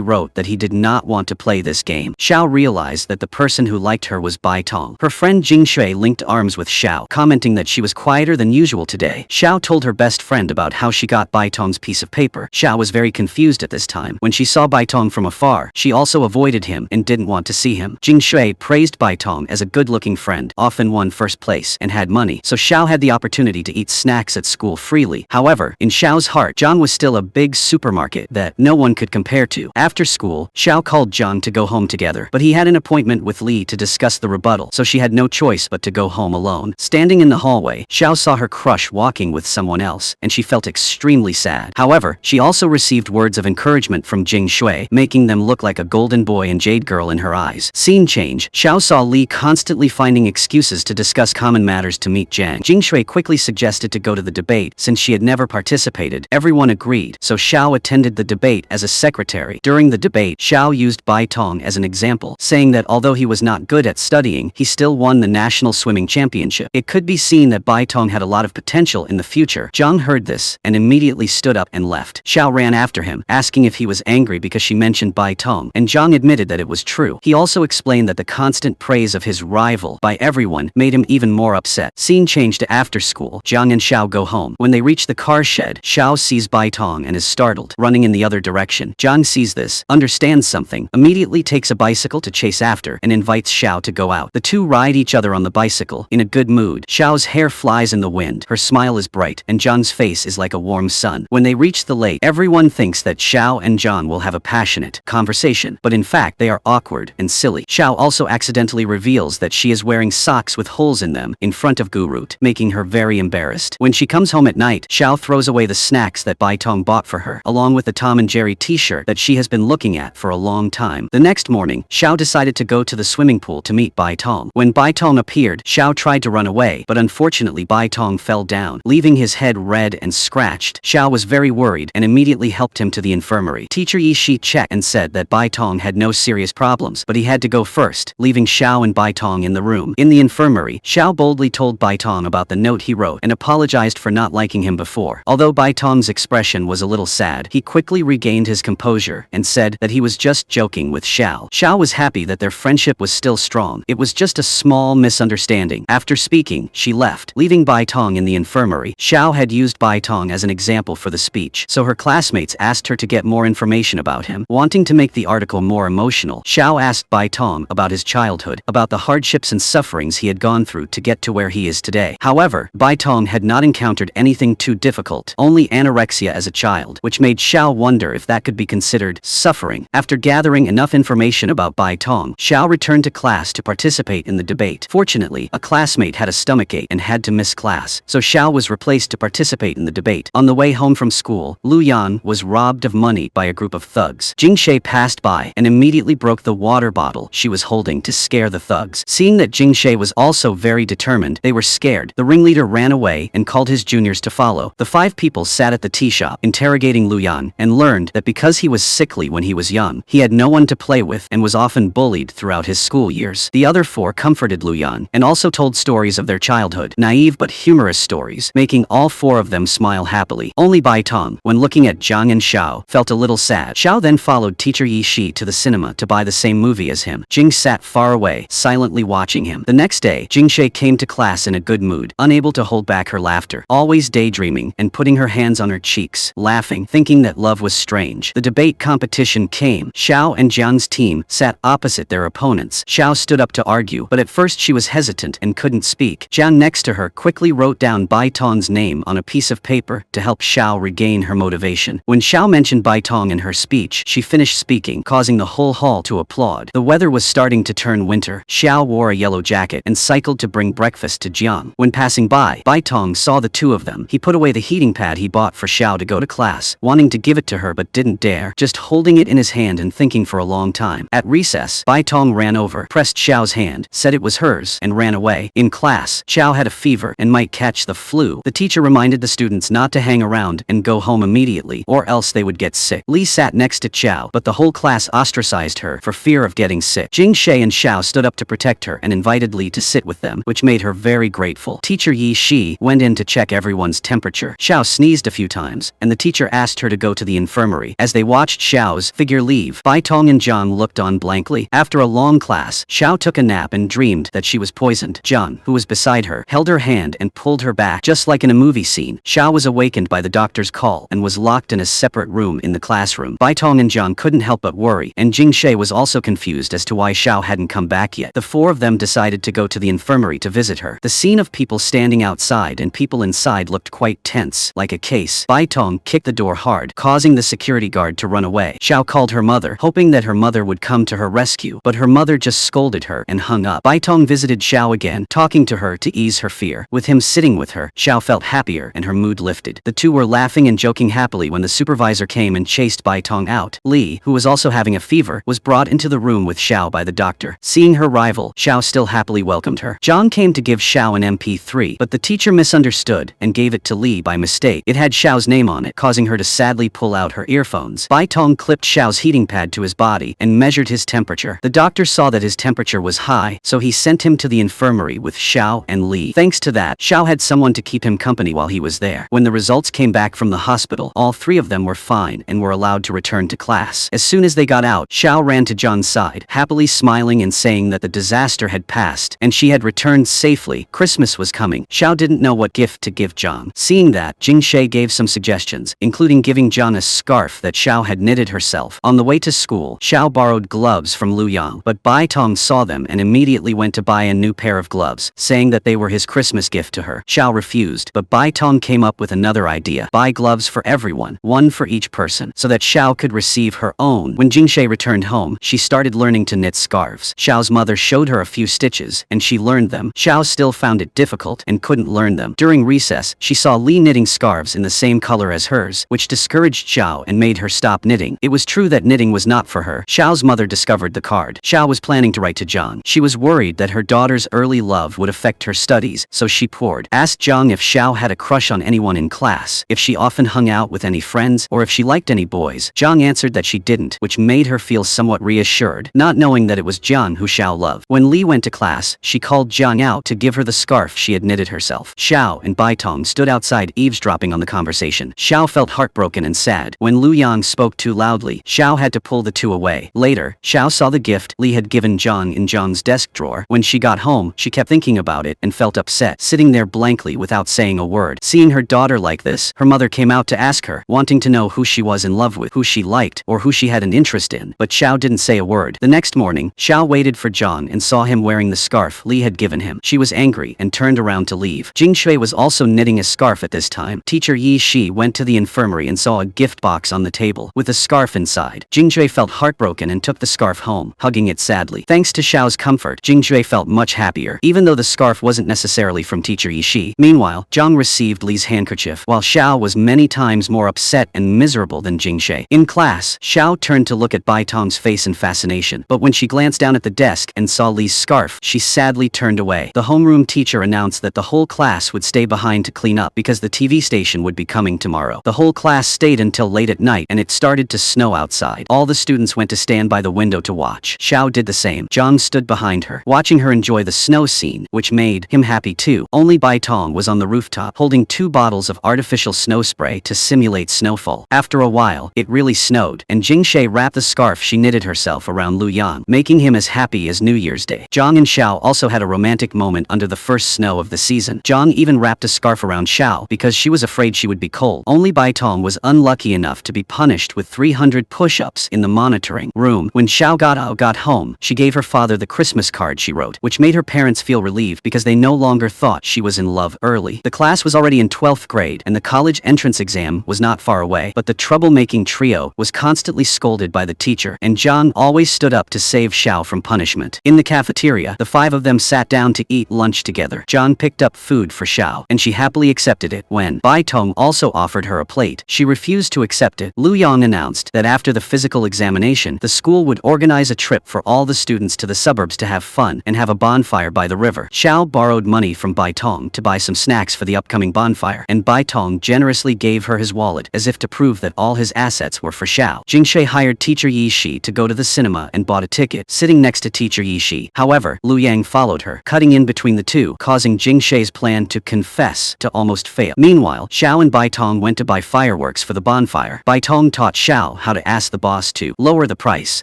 wrote that he did not want to play this game. Xiao realized that the person who liked her was Bai Tong. Her friend Jing Shui linked arms with Xiao, commenting that she was quieter than usual today. Xiao told her best friend about how she got Bai Tong's piece of paper. Xiao was very confused at this time. When she saw Bai Tong from afar, she also avoided hated him and didn't want to see him. Jing Shui praised Bai Tong as a good-looking friend, often won first place, and had money, so Xiao had the opportunity to eat snacks at school freely. However, in Xiao's heart, Zhang was still a big supermarket that no one could compare to. After school, Xiao called Zhang to go home together, but he had an appointment with Li to discuss the rebuttal, so she had no choice but to go home alone. Standing in the hallway, Xiao saw her crush walking with someone else, and she felt extremely sad. However, she also received words of encouragement from Jing Shui, making them look like a golden boy and jade girl in her eyes. Scene change. Xiao saw Li constantly finding excuses to discuss common matters to meet Zhang. Jing Shui quickly suggested to go to the debate since she had never participated. Everyone agreed, so Xiao attended the debate as a secretary. During the debate, Xiao used Bai Tong as an example, saying that although he was not good at studying, he still won the national swimming championship. It could be seen that Bai Tong had a lot of potential in the future. Zhang heard this and immediately stood up and left. Xiao ran after him, asking if he was angry because she mentioned Bai Tong, and Zhang admitted that it was true. He also explained that the constant praise of his rival by everyone made him even more upset. Scene changed to after school. Zhang and Xiao go home. When they reach the car shed, Xiao sees Bai Tong and is startled, running in the other direction. Zhang sees this, understands something, immediately takes a bicycle to chase after, and invites Xiao to go out. The two ride each other on the bicycle, in a good mood. Xiao's hair flies in the wind, her smile is bright, and Zhang's face is like a warm sun. When they reach the lake, everyone thinks that Xiao and Zhang will have a passionate conversation, but in fact they are awkward and silly. Xiao also accidentally reveals that she is wearing socks with holes in them in front of Gurut, making her very embarrassed. When she comes home at night, Xiao throws away the snacks that Bai Tong bought for her, along with the Tom and Jerry t-shirt that she has been looking at for a long time. The next morning, Xiao decided to go to the swimming pool to meet Bai Tong. When Bai Tong appeared, Xiao tried to run away, but unfortunately Bai Tong fell down, leaving his head red and scratched. Xiao was very worried and immediately helped him to the infirmary. Teacher Yi Shi checked and said that Bai Tong had no serious problems, but he had to go first, leaving Xiao and Bai Tong in the room. In the infirmary, Xiao boldly told Bai Tong about the note he wrote and apologized for not liking him before. Although Bai Tong's expression was a little sad, he quickly regained his composure and said that he was just joking with Xiao. Xiao was happy that their friendship was still strong. It was just a small misunderstanding. After speaking, she left, leaving Bai Tong in the infirmary. Xiao had used Bai Tong as an example for the speech, so her classmates asked her to get more information about him. Wanting to make the article more emotional, Xiao asked Bai Tong about his childhood, about the hardships and sufferings he had gone through to get to where he is today. However, Bai Tong had not encountered anything too difficult, only anorexia as a child, which made Xiao wonder if that could be considered suffering. After gathering enough information about Bai Tong, Xiao returned to class to participate in the debate. Fortunately, a classmate had a stomachache and had to miss class, so Xiao was replaced to participate in the debate. On the way home from school, Lu Yan was robbed of money by a group of thugs. Jing Shui passed by and immediately broke the water bottle she was holding to scare the thugs. Seeing that Jing Shui was also very determined, they were scared. The ringleader ran away and called his juniors to follow. The 5 people sat at the tea shop, interrogating Lu Yan, and learned that because he was sickly when he was young, he had no one to play with and was often bullied throughout his school years. The other 4 comforted Lu Yan and also told stories of their childhood, naive but humorous stories, making all 4 of them smile happily. Only Bai Tong, when looking at Zhang and Xiao, felt a little sad. Xiao then followed teacher Yi Shi to the cinema to buy the same movie as him. Jing sat far away, silently watching him. The next day, Jing Shui came to class in a good mood, unable to hold back her laughter, always daydreaming and putting her hands on her cheeks, laughing, thinking that love was strange. The debate competition came. Xiao and Jiang's team sat opposite their opponents. Xiao stood up to argue, but at first she was hesitant and couldn't speak. Jiang next to her quickly wrote down Bai Tong's name on a piece of paper to help Xiao regain her motivation. When Xiao mentioned Bai Tong in her speech, she finished speaking, causing the whole hall to applaud. The weather was starting to turn winter. Xiao wore a yellow jacket and cycled to bring breakfast to Jiang. When passing by, Bai Tong saw the two of them. He put away the heating pad he bought for Xiao to go to class, wanting to give it to her but didn't dare, just holding it in his hand and thinking for a long time. At recess, Bai Tong ran over, pressed Xiao's hand, said it was hers, and ran away. In class, Xiao had a fever and might catch the flu. The teacher reminded the students not to hang around and go home immediately, or else they would get sick. Li sat next to Xiao, but the whole class ostracized her for fear of getting sick. Jing Shui and Xiao stood up to protect her and invited Li to sit with them, which made her very grateful. Teacher Yi Shi went in to check everyone's temperature. Xiao sneezed a few times, and the teacher asked her to go to the infirmary. As they watched Xiao's figure leave, Bai Tong and Zhang looked on blankly. After a long class, Xiao took a nap and dreamed that she was poisoned. Zhang, who was beside her, held her hand and pulled her back, just like in a movie scene. Xiao was awakened by the doctor's call and was locked in a separate room in the classroom. Bai Tong and Zhang couldn't help but worry, and Jing Jingshui was also confused as to why Xiao hadn't come back yet. The four of them decided to go to the infirmary to visit her. The scene of people standing outside and people inside looked quite tense, like a case. Bai Tong kicked the door hard, causing the security guard to run away. Xiao called her mother, hoping that her mother would come to her rescue, but her mother just scolded her and hung up. Bai Tong visited Xiao again, talking to her to ease her fear. With him sitting with her, Xiao felt happier and her mood lifted. The two were laughing and joking happily when the supervisor came and chased Bai Tong out. Li, who was also having a fever, was brought into the room with Xiao by the doctor. Seeing her rival, Xiao still happily welcomed her. Zhang came to give Xiao an MP3, but the teacher misunderstood and gave it to Li by mistake. It had Xiao's name on it, causing her to sadly pull out her earphones. Bai Tong clipped Xiao's heating pad to his body and measured his temperature. The doctor saw that his temperature was high, so he sent him to the infirmary with Xiao and Li. Thanks to that, Xiao had someone to keep him company while he was there. When the results came back from the hospital, all three of them were fine and were allowed to return to class. As soon as they got out, Xiao ran to Zhang's side, happily smiling and saying that the disaster had passed and she had returned safely. Christmas was coming. Xiao didn't know what gift to give Zhang. Seeing that, Jingshui gave some suggestions, including giving Zhang a scarf that Xiao had knitted herself. On the way to school, Xiao borrowed gloves from Lu Yang, but Bai Tong saw them and immediately went to buy a new pair of gloves, saying that they were his Christmas gift to her. Xiao refused, but Bai Tong came up with another idea: buy gloves for everyone, one for each person, so that Xiao could receive her own. When Jingshui returned home, she started learning to knit scarves. Xiao's mother showed her a few stitches, and she learned them. Xiao still found it difficult and couldn't learn them. During recess, she saw Li knitting scarves in the same color as hers, which discouraged Xiao and made her stop knitting. It was true that knitting was not for her. Xiao's mother discovered the card. Xiao was planning to write to Zhang. She was worried that her daughter's early love would affect her studies, so she asked Zhang if Xiao had a crush on anyone in class, if she often hung out with any friends, or if she liked any boys. Zhang answered that she didn't, which made her feel somewhat reassured, not knowing that it was Zhang who Xiao loved. When Li went to class, she called Zhang out to give her the scarf she had knitted herself. Xiao and Bai Tong stood outside eavesdropping on the conversation. Xiao felt heartbroken and sad. When Lu Yang spoke too loudly, Xiao had to pull the two away. Later, Xiao saw the gift Li had given Zhang in Zhang's desk drawer. When she got home, she kept thinking about it and felt upset, sitting there blankly without saying a word. Seeing her daughter like this, her mother came out to ask her, wanting to know who she was in love with, who she liked, or who she had an interest in, but Xiao didn't say a word. The next morning, Xiao waited for Zhang and saw him wearing the scarf Li had given him. She was angry and turned around to leave. Jingshui was also knitting a scarf at this time. Teacher Yi Shi went to the infirmary and saw a gift box on the table with a scarf inside. Jingshui felt heartbroken and took the scarf home, hugging it sadly. Thanks to Xiao's comfort, Jingshui felt much happier, even though the scarf wasn't necessarily from Teacher Yi Shi. Meanwhile, Zhang received Li's handkerchief, while Xiao was many times more upset and miserable than Jingshui. In class, Xiao turned to look at Bai Tong's face in fascination, but when she glanced down at the desk and saw Li's scarf, she sadly turned away. The homeroom teacher announced that the whole class would stay behind to clean up because the TV station would be coming tomorrow. The whole class stayed until late at night and it started to snow outside. All the students went to stand by the window to watch. Xiao did the same. Zhang stood behind her, watching her enjoy the snow scene, which made him happy too. Only Bai Tong was on the rooftop, holding 2 bottles of artificial snow spray to simulate snowfall. After a while, it really snowed, and Jingshui wrapped the scarf she knitted herself around Lu Yang, making him as happy as New Year's Day. Zhang and Xiao also had a romantic moment under the first snow of the season. Zhang even wrapped a scarf around Xiao because she was afraid she would be cold. Only Bai Tong was unlucky enough to be punished with 300 push-ups in the monitoring room. When Xiao got home, she gave her father the Christmas card she wrote, which made her parents feel relieved because they no longer thought she was in love early. The class was already in 12th grade and the college entrance exam was not far away, but the troublemaking trio was constantly scolded by the teacher, and Zhang always stood up to save Xiao from punishment. In the cafeteria, the 5 of them sat down to eat lunch together. Zhang picked up food for Xiao, and she happily accepted it. When Bai Tong also offered her a plate, she refused to accept it. Lu Yang announced that after the physical examination, the school would organize a trip for all the students to the suburbs to have fun and have a bonfire by the river. Xiao borrowed money from Bai Tong to buy some snacks for the upcoming bonfire, and Bai Tong generously gave her his wallet as if to prove that all his assets were for Xiao. Jingshui hired Teacher Yi Shi to go to the cinema and bought a ticket, sitting next to Teacher Yi Shi. However, Lu Yang followed her, cutting in between the two, causing Jingshui's plan to confess to almost fail. Meanwhile, Xiao and Bai Tong went to buy fireworks for the bonfire. Bai Tong taught Xiao how to ask the boss to lower the price,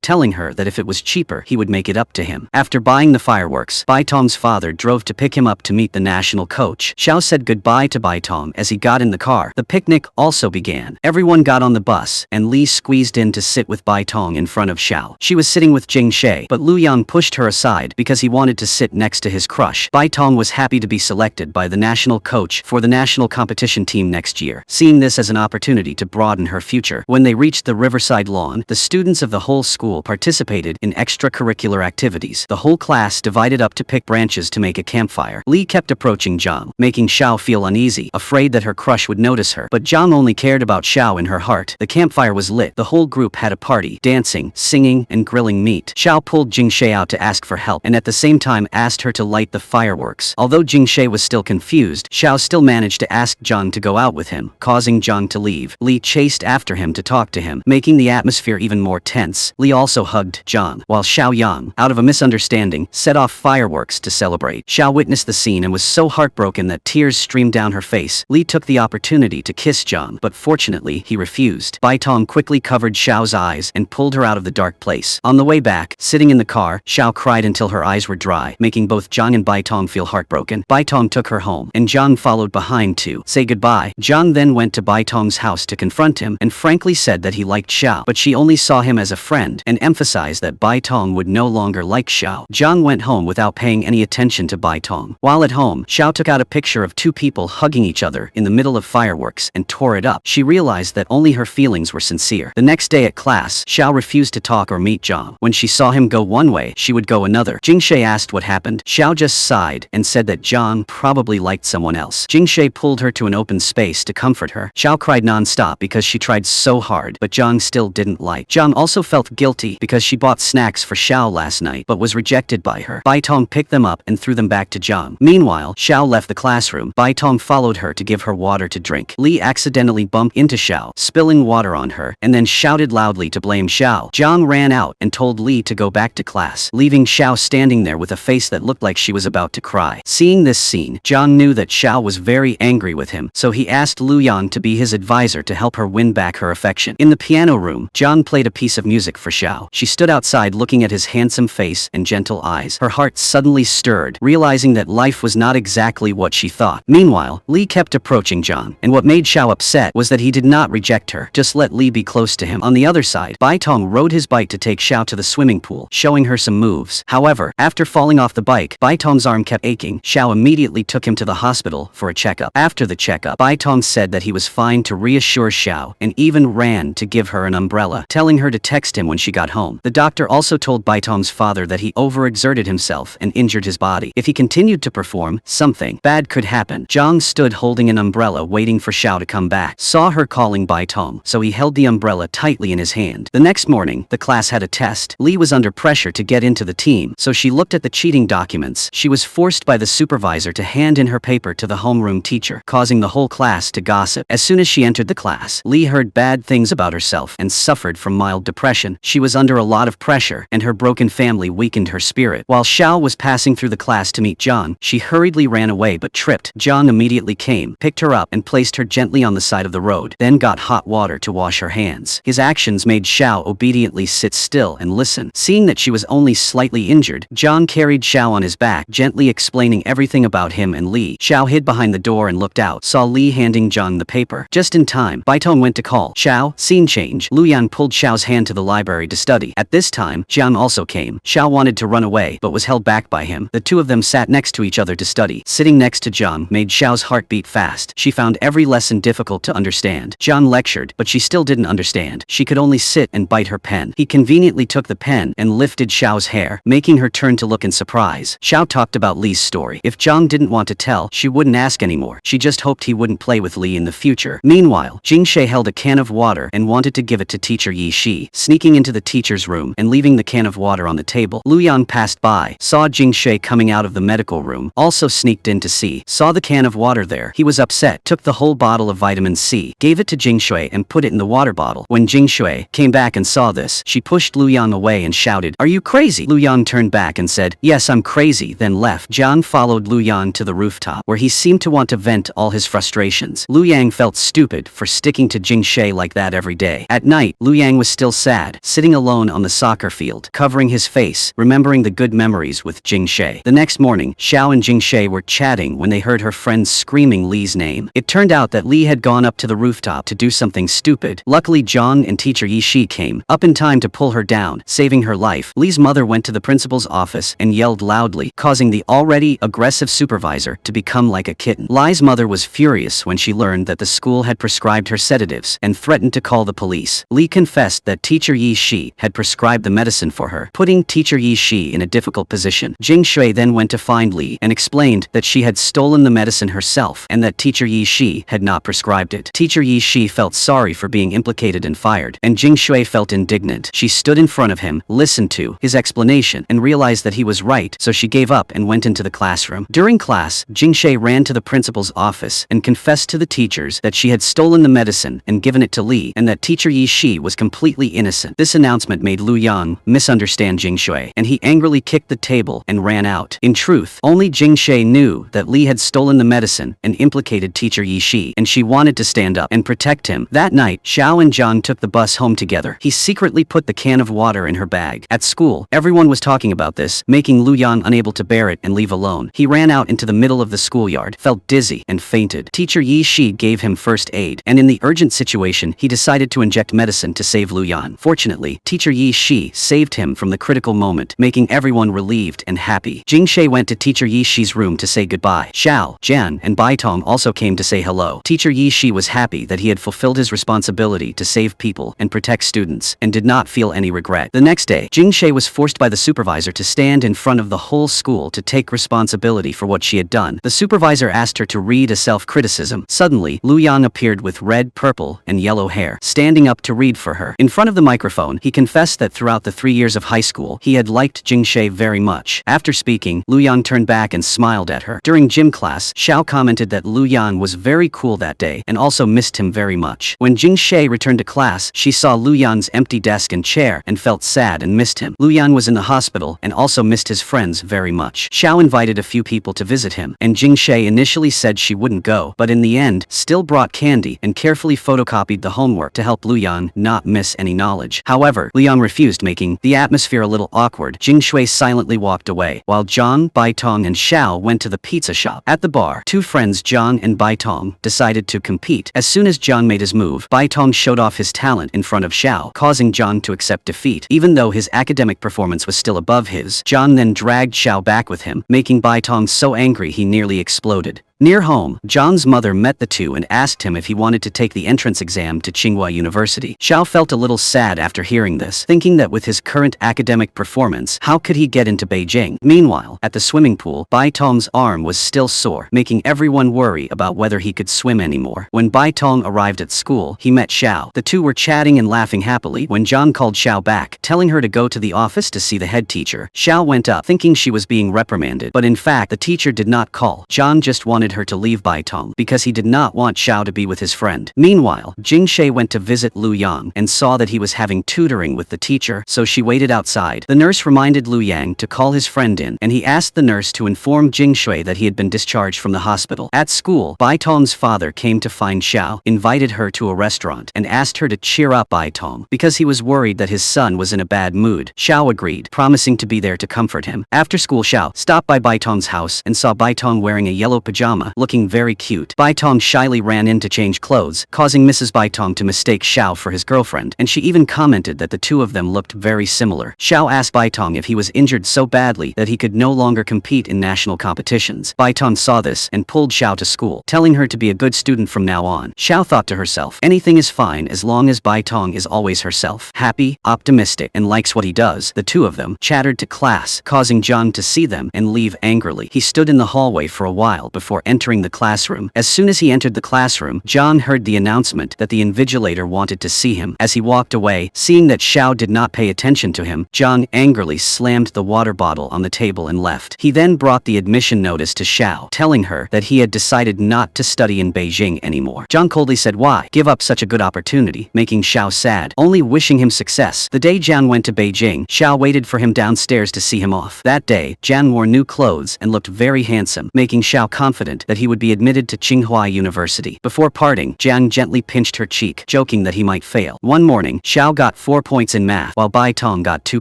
telling her that if it was cheaper, he would make it up to him. After buying the fireworks, Bai Tong's father drove to pick him up to meet the national coach. Xiao said goodbye to Bai Tong as he got in the car. The picnic also began. Everyone got on the bus, and Li squeezed in to sit with Bai Tong in front of Xiao. She was sitting with Jing Shui, but Lu Yan pushed her aside because he wanted to sit next to his crush. Bai Tong was happy to be selected by the national coach for the national competition team next year, seeing this as an opportunity to broaden her future. When they reached the riverside lawn, the students of the whole school participated in extracurricular activities. The whole class divided up to pick branches to make a campfire. Li kept approaching Zhang, making Xiao feel uneasy, afraid that her crush would notice her. But Zhang only cared about Xiao in her heart. The campfire was lit. The whole group had a party, dancing, singing, and grilling meat. Xiao pulled Jing Shui out to ask for help, and at the same time asked her to light the fireworks. Although Jing Shui was still confused, Xiao still managed to ask Zhang to go out with him, causing Zhang to leave. Li chased after him to talk to him, making the atmosphere even more tense. Li also hugged Zhang, while Xiao Yang, out of a misunderstanding, set off fireworks to celebrate. Xiao witnessed the scene and was so heartbroken that tears streamed down her face. Li took the opportunity to kiss Zhang, but fortunately he refused. Bai Tong quickly covered Xiao's eyes and pulled her out of the dark place. On the way back, sitting in the car, Xiao cried until her eyes were dry, making both Zhang and Bai Tong feel heartbroken. Bai Tong took her home, and Zhang followed behind to say goodbye. Zhang then went to Bai Tong's house to confront him and frankly said that he liked Xiao, but she only saw him as a friend and emphasized that Bai Tong would no longer like Xiao. Zhang went home without paying any attention to Bai Tong. While at home, Xiao took out a picture of two people hugging each other in the middle of fireworks and tore it up. She realized that only her feelings were sincere. The next day at class, Xiao refused to talk or meet Zhang. When she saw him go one way, she would go another. Jing Shui asked what happened. Xiao just sighed and said that Zhang probably liked someone else. Jing Shui pulled her to an open space to comfort her. Xiao cried non-stop because she tried so hard, but Zhang still didn't like. Zhang also felt guilty because she bought snacks for Xiao last night, but was rejected by her. Bai Tong picked them up and threw them back to Zhang. Meanwhile, Xiao left the classroom. Bai Tong followed her to give her water to drink. Li accidentally bumped into Xiao, spilling water on her, and then shouted loudly to blame Xiao. Zhang ran out and told Li to go back to class, leaving Xiao standing there with a face that looked like she was about to cry. Seeing this scene, Zhang knew that Xiao was very angry with him, so he asked Lu Yan to be his advisor to help her win back her affection. In the piano room, Zhang played a piece of music for Xiao. She stood outside looking at his handsome face and gentle eyes. Her heart suddenly stirred, realizing that life was not exactly what she thought. Meanwhile, Li kept approaching Zhang, and what made Xiao upset was that he did not reject her, just let Li be close to him. On the other side, Bai Tong rode his bike to take Xiao to the swimming pool, showing her some moves. However, after falling off the bike, Bai Tong's arm kept aching. Xiao immediately took him to the hospital for a checkup. After the checkup, Bai Tong said that he was fine to reassure Xiao and even ran to give her an umbrella, telling her to text him when she got home. The doctor also told Bai Tong's father that he overexerted himself and injured his body. If he continued to perform, something bad could happen. Zhang stood holding an umbrella waiting for Xiao to come back, saw her calling Bai Tong, so he held the umbrella tightly in his hand. The next morning, the class had a test. Li was under pressure to get into the team, so she looked at the cheating documents. She was forced by the supervisor to hand in her paper to the homeroom teacher, causing the whole class to gossip. As soon as she entered the class, Li heard bad things about herself and suffered from mild depression. She was under a lot of pressure, and her broken family weakened her spirit. While Xiao was passing through the class to meet Zhang, she hurriedly ran away but tripped. Zhang immediately came, picked her up, and placed her gently on the side of the road, then got hot water to wash her hands. His actions made Xiao obediently sit still and listen. Seeing that she was only slightly injured, Zhang carried Xiao on his back, gently explaining everything about him and Li. Xiao hid behind the door and looked out, saw Li handing Zhang the paper. Just in time, Bai Tong went to call Xiao. Scene change. Lu Yan pulled Xiao's hand to the library to study. At this time, Zhang also came. Xiao wanted to run away, but was held back by him. The two of them sat next to each other to study. Sitting next to Zhang made Xiao's heart beat fast. She found every lesson difficult to understand. Zhang lectured, but she still didn't understand. She could only sit and bite her pen. He conveniently took the pen and lifted Xiao's hair, making her turn to look in surprise. Xiao talked about Li's story. If Zhang didn't want to tell, she wouldn't ask anymore. She just hoped he wouldn't play with Li in the future. Meanwhile, Jing Shui held a can of water and wanted to give it to teacher Yi Shi. Sneaking into the teacher's room and leaving the can of water on the table, Lu Yan passed by, saw Jing Shui coming out of the medical room, also sneaked in to see, saw the can of water there. He was upset, took the whole bottle of vitamin C, gave it to Jing Shui and put it in the water bottle. When Jing Shui came back and saw this, she pushed Lu Yan away and shouted, "Are you crazy?" Lu Yan turned back and said, "Yes, I'm crazy," then left. Zhang followed Lu Yan to the rooftop, where he seemed to want to vent all his frustrations. Lu Yang felt stupid for sticking to Jing Shui like that every day. At night, Lu Yang was still sad, sitting alone on the soccer field, covering his face, remembering the good memories with Jing Shui. The next morning, Xiao and Jing Shui were chatting when they heard her friends screaming Li's name. It turned out that Li had gone up to the rooftop to do something stupid. Luckily, Zhang and teacher Yi Shi came up up in time to pull her down, saving her life. Lee's mother went to the principal's office and yelled loudly, causing the already aggressive supervisor to become like a kitten. Lee's mother was furious when she learned that the school had prescribed her sedatives and threatened to call the police. Lee confessed that teacher Yi Shi had prescribed the medicine for her, putting teacher Yi Shi in a difficult position. Jing Shui then went to find Lee and explained that she had stolen the medicine herself and that teacher Yi Shi had not prescribed it. Teacher Yi Shi felt sorry for being implicated and fired, and Jing Shui felt indignant. She stood in front of him, listened to his explanation, and realized that he was right, so she gave up and went into the classroom. During class, Jing Shui ran to the principal's office and confessed to the teachers that she had stolen the medicine and given it to Lee, and that teacher Yi Shi was completely innocent. This announcement made Lu Yang misunderstand Jing Shui, and he angrily kicked the table and ran out. In truth, only Jing Shui knew that Lee had stolen the medicine and implicated teacher Yi Shi, and she wanted to stand up and protect him. That night, Xiao and John took the bus home together. He secretly put the can of water in her bag. At school, everyone was talking about this, making Lu Yang unable to bear it and leave alone. He ran out into the middle of the schoolyard, felt dizzy, and fainted. Teacher Yi Shi gave him first aid, and in the urgent situation, he decided to inject medicine to save Lu Yan. Fortunately, teacher Yi Shi saved him from the critical moment, making everyone relieved and happy. Jing Shui went to teacher Yi Shi's room to say goodbye. Xiao, Jian, and Bai Tong also came to say hello. Teacher Yi Shi was happy that he had fulfilled his responsibility to save people and protect students, and did not feel any regret. The next day, Jing Shui was forced by the supervisor to stand in front of the whole school to take responsibility for what she had done. The supervisor asked her to read a self-criticism. Suddenly, Lu Yang appeared with red, purple, and yellow hair, standing up to read for her. In front of the microphone, he confessed that throughout the 3 years of high school, he had liked Jing Shui very much. After speaking, Lu Yang turned back and smiled at her. During gym class, Xiao commented that Lu Yang was very cool that day and also missed him very much. When Jing Shui returned to class, she saw Lu Yang's empty desk and chair and felt sad and missed him. Lu Yang was in the hospital and also missed his friends very much. Xiao invited a few people to visit him, and Jing Shui initially said she wouldn't go, but in the end, still brought candy and carefully photocopied the homework to help Lu Yang not miss any knowledge. However, Lu Yang refused, making the atmosphere a little awkward. Jing Shui silently walked away, while John, Bai Tong, and Xiao went to the pizza shop. At the bar, two friends John and Bai Tong decided to compete. As soon as John made his move, Bai Tong showed off his talent in front of Xiao, causing John to accept defeat. Even though his academic performance was still above his, John then dragged Xiao back with him, making Bai Tong so angry he nearly exploded. Near home, John's mother met the two and asked him if he wanted to take the entrance exam to Tsinghua University. Xiao felt a little sad after hearing this, thinking that with his current academic performance, how could he get into Beijing? Meanwhile, at the swimming pool, Bai Tong's arm was still sore, making everyone worry about whether he could swim anymore. When Bai Tong arrived at school, he met Xiao. The two were chatting and laughing happily when John called Xiao back, telling her to go to the office to see the head teacher. Xiao went up, thinking she was being reprimanded, but in fact, the teacher did not call. John just wanted her to leave Bai Tong because he did not want Xiao to be with his friend. Meanwhile, Jing Shui went to visit Lu Yang and saw that he was having tutoring with the teacher, so she waited outside. The nurse reminded Lu Yang to call his friend in, and he asked the nurse to inform Jing Shui that he had been discharged from the hospital. At school, Bai Tong's father came to find Xiao, invited her to a restaurant, and asked her to cheer up Bai Tong because he was worried that his son was in a bad mood. Xiao agreed, promising to be there to comfort him. After school, Xiao stopped by Bai Tong's house and saw Bai Tong wearing a yellow pajama, looking very cute. Bai Tong shyly ran in to change clothes, causing Mrs. Bai Tong to mistake Xiao for his girlfriend, and she even commented that the two of them looked very similar. Xiao asked Bai Tong if he was injured so badly that he could no longer compete in national competitions. Bai Tong saw this and pulled Xiao to school, telling her to be a good student from now on. Xiao thought to herself, anything is fine as long as Bai Tong is always herself, happy, optimistic, and likes what he does. The two of them chattered to class, causing John to see them and leave angrily. He stood in the hallway for a while before entering the classroom. As soon as he entered the classroom, John heard the announcement that the invigilator wanted to see him. As he walked away, seeing that Xiao did not pay attention to him, John angrily slammed the water bottle on the table and left. He then brought the admission notice to Xiao, telling her that he had decided not to study in Beijing anymore. John coldly said, "Why give up such a good opportunity?" making Xiao sad, only wishing him success. The day John went to Beijing, Xiao waited for him downstairs to see him off. That day, John wore new clothes and looked very handsome, making Xiao confident confident that he would be admitted to Tsinghua University. Before parting, Jiang gently pinched her cheek, joking that he might fail. One morning, Xiao got 4 points in math, while Bai Tong got 2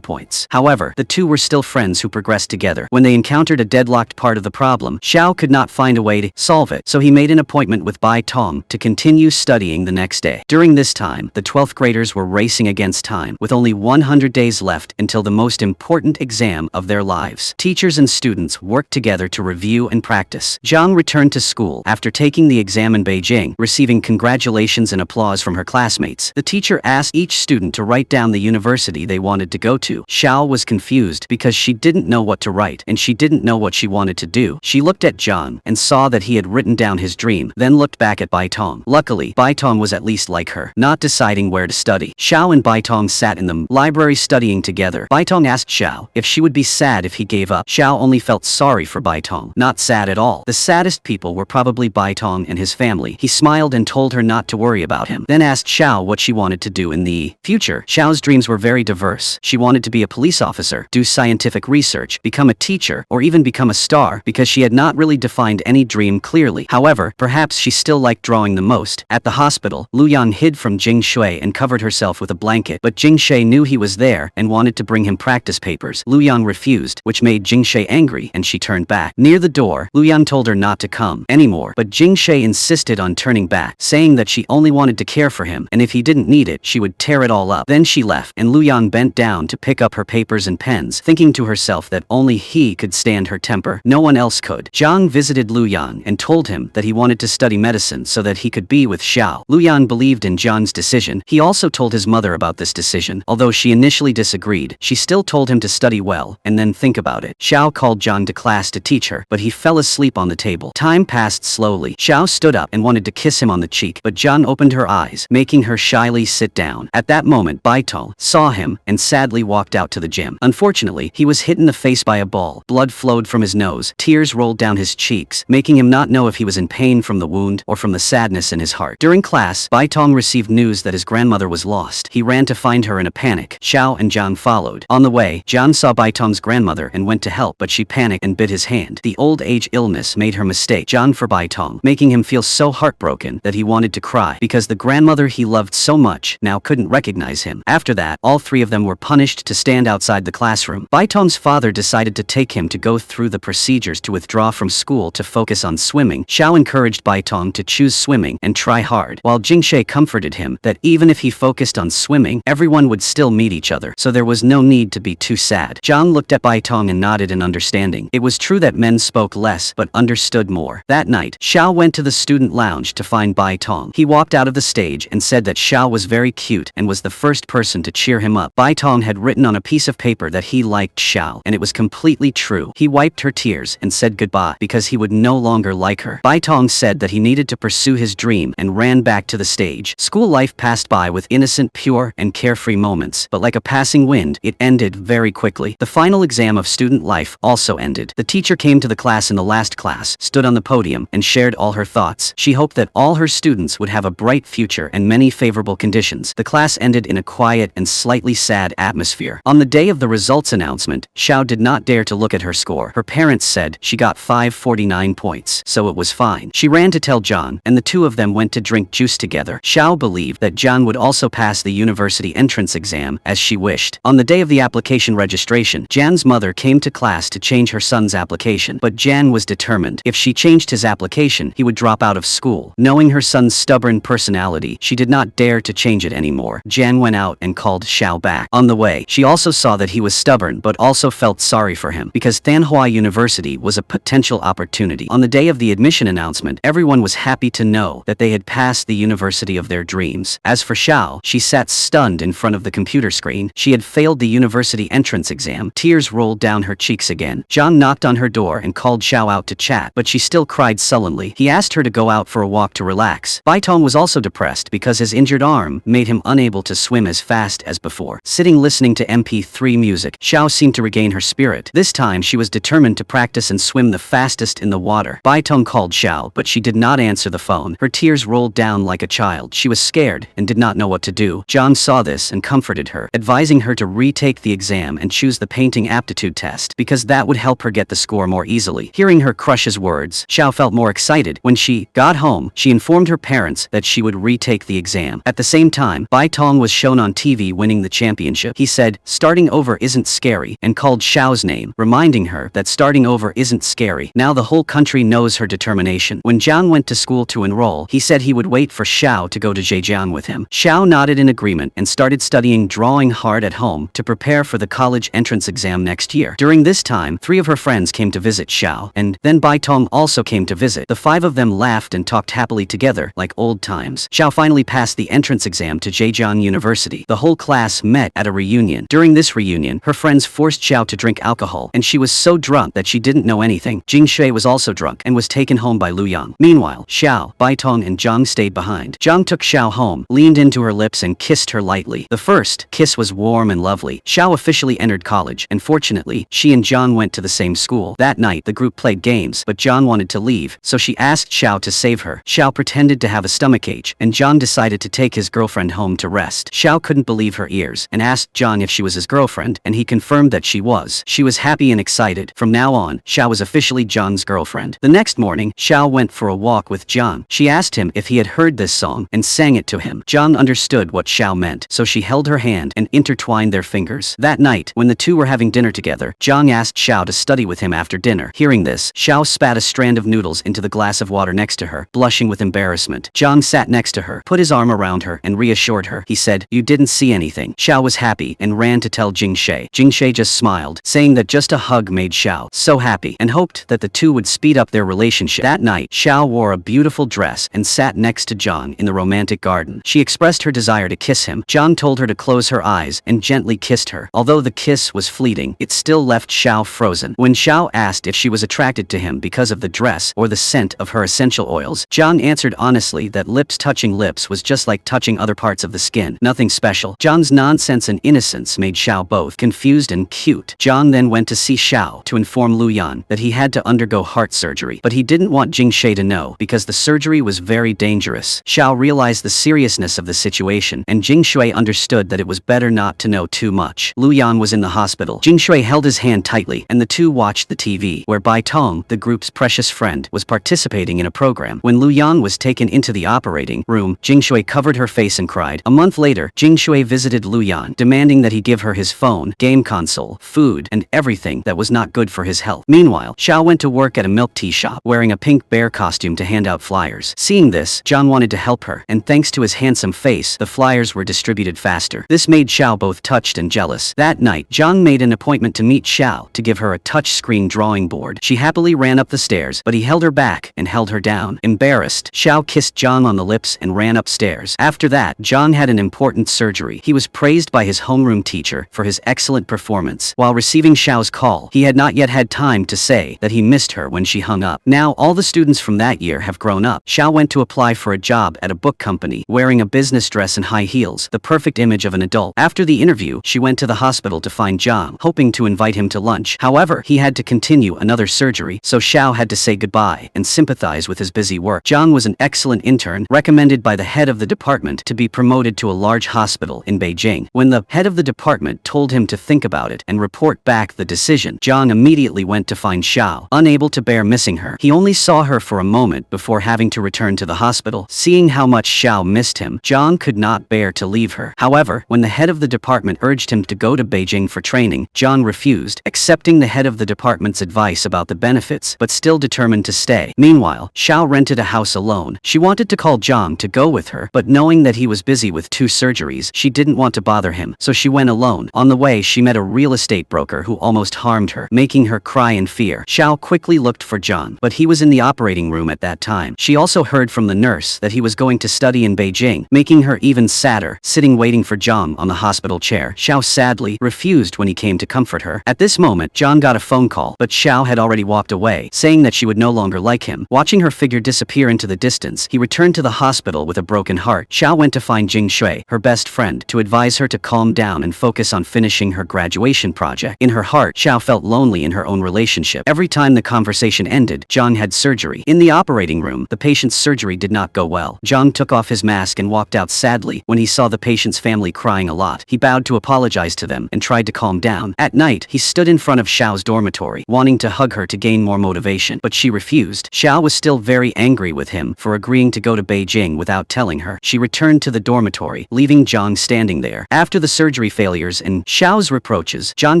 points. However, the two were still friends who progressed together. When they encountered a deadlocked part of the problem, Xiao could not find a way to solve it, so he made an appointment with Bai Tong to continue studying the next day. During this time, the 12th graders were racing against time, with only 100 days left until the most important exam of their lives. Teachers and students worked together to review and practice. Zhang returned to school after taking the exam in Beijing, receiving congratulations and applause from her classmates. The teacher asked each student to write down the university they wanted to go to. Xiao was confused because she didn't know what to write, and she didn't know what she wanted to do. She looked at Zhang and saw that he had written down his dream, then looked back at Bai Tong. Luckily, Bai Tong was at least like her, not deciding where to study. Xiao and Bai Tong sat in the library studying together. Bai Tong asked Xiao if she would be sad if he gave up. Xiao only felt sorry for Bai Tong, not sad at all. The saddest people were probably Bai Tong and his family. He smiled and told her not to worry about him, then asked Xiao what she wanted to do in the future. Xiao's dreams were very diverse. She wanted to be a police officer, do scientific research, become a teacher, or even become a star, because she had not really defined any dream clearly. However, perhaps she still liked drawing the most. At the hospital, Luyan hid from Jing Shui and covered herself with a blanket, but Jing Shui knew he was there and wanted to bring him practice papers. Luyan refused, which made Jing Shui angry, and she turned back. Near the door, Luyan told her not to come anymore, but Jing Shui insisted on turning back, saying that she only wanted to care for him, and if he didn't need it, she would tear it all up. Then she left, and Luyan bent down to pick up her papers and pens, thinking to herself that only he could stand her temper. No one else could. Zhang visited Luyan and told him that he wanted to study medicine so that he could be with Xiao. Luyan believed in Zhang's decision. He also told his mother about this decision. Although she initially disagreed, she still told him to study well and then think about it. Xiao called Zhang to class to teach her, but he fell asleep on the table. Time passed slowly. Xiao stood up and wanted to kiss him on the cheek, but Zhang opened her eyes, making her shyly sit down. At that moment, Bai Tong saw him and sadly walked out to the gym. Unfortunately, he was hit in the face by a ball. Blood flowed from his nose. Tears rolled down his cheeks, making him not know if he was in pain from the wound or from the sadness in his heart. During class, Bai Tong received news that his grandmother was lost. He ran to find her in a panic. Xiao and Zhang followed. On the way, Zhang saw Bai Tong's grandmother and went to help, but she panicked and bit his hand. The old age illness made her mistake Zhang for Bai Tong, making him feel so heartbroken that he wanted to cry because the grandmother he loved so much now couldn't recognize him. After that, all three of them were punished to stand outside the classroom. Bai Tong's father decided to take him to go through the procedures to withdraw from school to focus on swimming. Xiao encouraged Bai Tong to choose swimming and try hard, while Jing Shui comforted him that even if he focused on swimming, everyone would still meet each other, so there was no need to be too sad. Zhang looked at Bai Tong and nodded in understanding. It was true that men spoke less but understood more. That night, Xiao went to the student lounge to find Bai Tong. He walked out of the stage and said that Xiao was very cute and was the first person to cheer him up. Bai Tong had written on a piece of paper that he liked Xiao, and it was completely true. He wiped her tears and said goodbye because he would no longer like her. Bai Tong said that he needed to pursue his dream and ran back to the stage. School life passed by with innocent, pure, and carefree moments, but like a passing wind, it ended very quickly. The final exam of student life also ended. The teacher came to the class in the last class, stood on the podium, and shared all her thoughts. She hoped that all her students would have a bright future and many favorable conditions. The class ended in a quiet and slightly sad atmosphere. On the day of the results announcement, Xiao did not dare to look at her score. Her parents said she got 549 points, so it was fine. She ran to tell John, and the two of them went to drink juice together. Xiao believed that John would also pass the university entrance exam as she wished. On the day of the application registration, Jan's mother came to class to change her son's application, but Jan was determined. If she changed his application, he would drop out of school. Knowing her son's stubborn personality, she did not dare to change it anymore. Jan went out and called Xiao back. On the way, she also saw that he was stubborn but also felt sorry for him because Tsinghua University was a potential opportunity. On the day of the admission announcement, everyone was happy to know that they had passed the university of their dreams. As for Xiao, she sat stunned in front of the computer screen. She had failed the university entrance exam. Tears rolled down her cheeks again. John knocked on her door and called Xiao out to chat, but she still cried sullenly. He asked her to go out for a walk to relax. Bai Tong was also depressed because his injured arm made him unable to swim as fast as before. Sitting listening to MP3 music, Xiao seemed to regain her spirit. This time she was determined to practice and swim the fastest in the water. Bai Tong called Xiao, but she did not answer the phone. Her tears rolled down like a child. She was scared and did not know what to do. John saw this and comforted her, advising her to retake the exam and choose the painting aptitude test because that would help her get the score more easily. Hearing her crush's words, Afterwards, Xiao felt more excited. When she got home, she informed her parents that she would retake the exam. At the same time, Bai Tong was shown on TV winning the championship. He said, "Starting over isn't scary," and called Xiao's name, reminding her that starting over isn't scary. Now the whole country knows her determination. When Jiang went to school to enroll, he said he would wait for Xiao to go to Zhejiang with him. Xiao nodded in agreement and started studying drawing hard at home to prepare for the college entrance exam next year. During this time, 3 of her friends came to visit Xiao, and then Bai Tong also came to visit. The 5 of them laughed and talked happily together like old times. Xiao finally passed the entrance exam to Zhejiang University. The whole class met at a reunion. During this reunion, her friends forced Xiao to drink alcohol, and she was so drunk that she didn't know anything. Jing Shui was also drunk and was taken home by Lu Yang. Meanwhile, Xiao, Bai Tong and Zhang stayed behind. Zhang took Xiao home, leaned into her lips and kissed her lightly. The first kiss was warm and lovely. Xiao officially entered college, and fortunately, she and Zhang went to the same school. That night, the group played games, but Zhang wanted to leave, so she asked Xiao to save her. Xiao pretended to have a stomachache, and Zhang decided to take his girlfriend home to rest. Xiao couldn't believe her ears and asked Zhang if she was his girlfriend, and he confirmed that she was. She was happy and excited. From now on, Xiao was officially Zhang's girlfriend. The next morning, Xiao went for a walk with Zhang. She asked him if he had heard this song and sang it to him. Zhang understood what Xiao meant, so she held her hand and intertwined their fingers. That night, when the two were having dinner together, Zhang asked Xiao to study with him after dinner. Hearing this, Xiao spat a strand of noodles into the glass of water next to her, blushing with embarrassment. Zhang sat next to her, put his arm around her, and reassured her. He said, "You didn't see anything." Xiao was happy and ran to tell Jing Shui. Jing Shui just smiled, saying that just a hug made Xiao so happy, and hoped that the two would speed up their relationship. That night, Xiao wore a beautiful dress and sat next to Zhang in the romantic garden. She expressed her desire to kiss him. Zhang told her to close her eyes and gently kissed her. Although the kiss was fleeting, it still left Xiao frozen. When Xiao asked if she was attracted to him because of the dress or the scent of her essential oils, Zhang answered honestly that lips touching lips was just like touching other parts of the skin. Nothing special. Zhang's nonsense and innocence made Xiao both confused and cute. Zhang then went to see Xiao to inform Lu Yan that he had to undergo heart surgery, but he didn't want Jing Shui to know because the surgery was very dangerous. Xiao realized the seriousness of the situation, and Jing Shui understood that it was better not to know too much. Lu Yan was in the hospital. Jing Shui held his hand tightly, and the two watched the TV, where Bai Tong, the group's precious friend, was participating in a program. When Lu Yan was taken into the operating room, Jing Shui covered her face and cried. A month later, Jing Shui visited Lu Yan, demanding that he give her his phone, game console, food, and everything that was not good for his health. Meanwhile, Xiao went to work at a milk tea shop, wearing a pink bear costume to hand out flyers. Seeing this, Zhang wanted to help her, and thanks to his handsome face, the flyers were distributed faster. This made Xiao both touched and jealous. That night, Zhang made an appointment to meet Xiao to give her a touch-screen drawing board. She happily ran up the stairs, but he held her back and held her down. Embarrassed, Xiao kissed Zhang on the lips and ran upstairs. After that, Zhang had an important surgery. He was praised by his homeroom teacher for his excellent performance. While receiving Xiao's call, he had not yet had time to say that he missed her when she hung up. Now, all the students from that year have grown up. Xiao went to apply for a job at a book company, wearing a business dress and high heels, the perfect image of an adult. After the interview, she went to the hospital to find Zhang, hoping to invite him to lunch. However, he had to continue another surgery, so Xiao had to say goodbye and sympathize with his busy work. Zhang was an excellent intern, recommended by the head of the department to be promoted to a large hospital in Beijing. When the head of the department told him to think about it and report back the decision, Zhang immediately went to find Xiao, unable to bear missing her. He only saw her for a moment before having to return to the hospital. Seeing how much Xiao missed him, Zhang could not bear to leave her. However, when the head of the department urged him to go to Beijing for training, Zhang refused, accepting the head of the department's advice about the benefits, but still determined to stay. Meanwhile, Xiao rented a house alone. She wanted to call Zhang to go with her, but knowing that he was busy with 2 surgeries, she didn't want to bother him, so she went alone. On the way, she met a real estate broker who almost harmed her, making her cry in fear. Xiao quickly looked for Zhang, but he was in the operating room at that time. She also heard from the nurse that he was going to study in Beijing, making her even sadder, sitting waiting for Zhang on the hospital chair. Xiao sadly refused when he came to comfort her. At this moment, Zhang got a phone call, but Xiao had already walked away, saying that she would no longer like him. Watching her figure disappear into the distance, he returned to the hospital with a broken heart. Xiao went to find Jing Shui, her best friend, to advise her to calm down and focus on finishing her graduation project. In her heart, Xiao felt lonely in her own relationship. Every time the conversation ended, Zhang had surgery. In the operating room, the patient's surgery did not go well. Zhang took off his mask and walked out sadly. When he saw the patient's family crying a lot, he bowed to apologize to them and tried to calm down. At night, he stood in front of Xiao's dormitory, wanting to hug her to gain more motivation. invitation, but she refused. Xiao was still very angry with him for agreeing to go to Beijing without telling her. She returned to the dormitory, leaving Zhang standing there. After the surgery failures and Xiao's reproaches, Zhang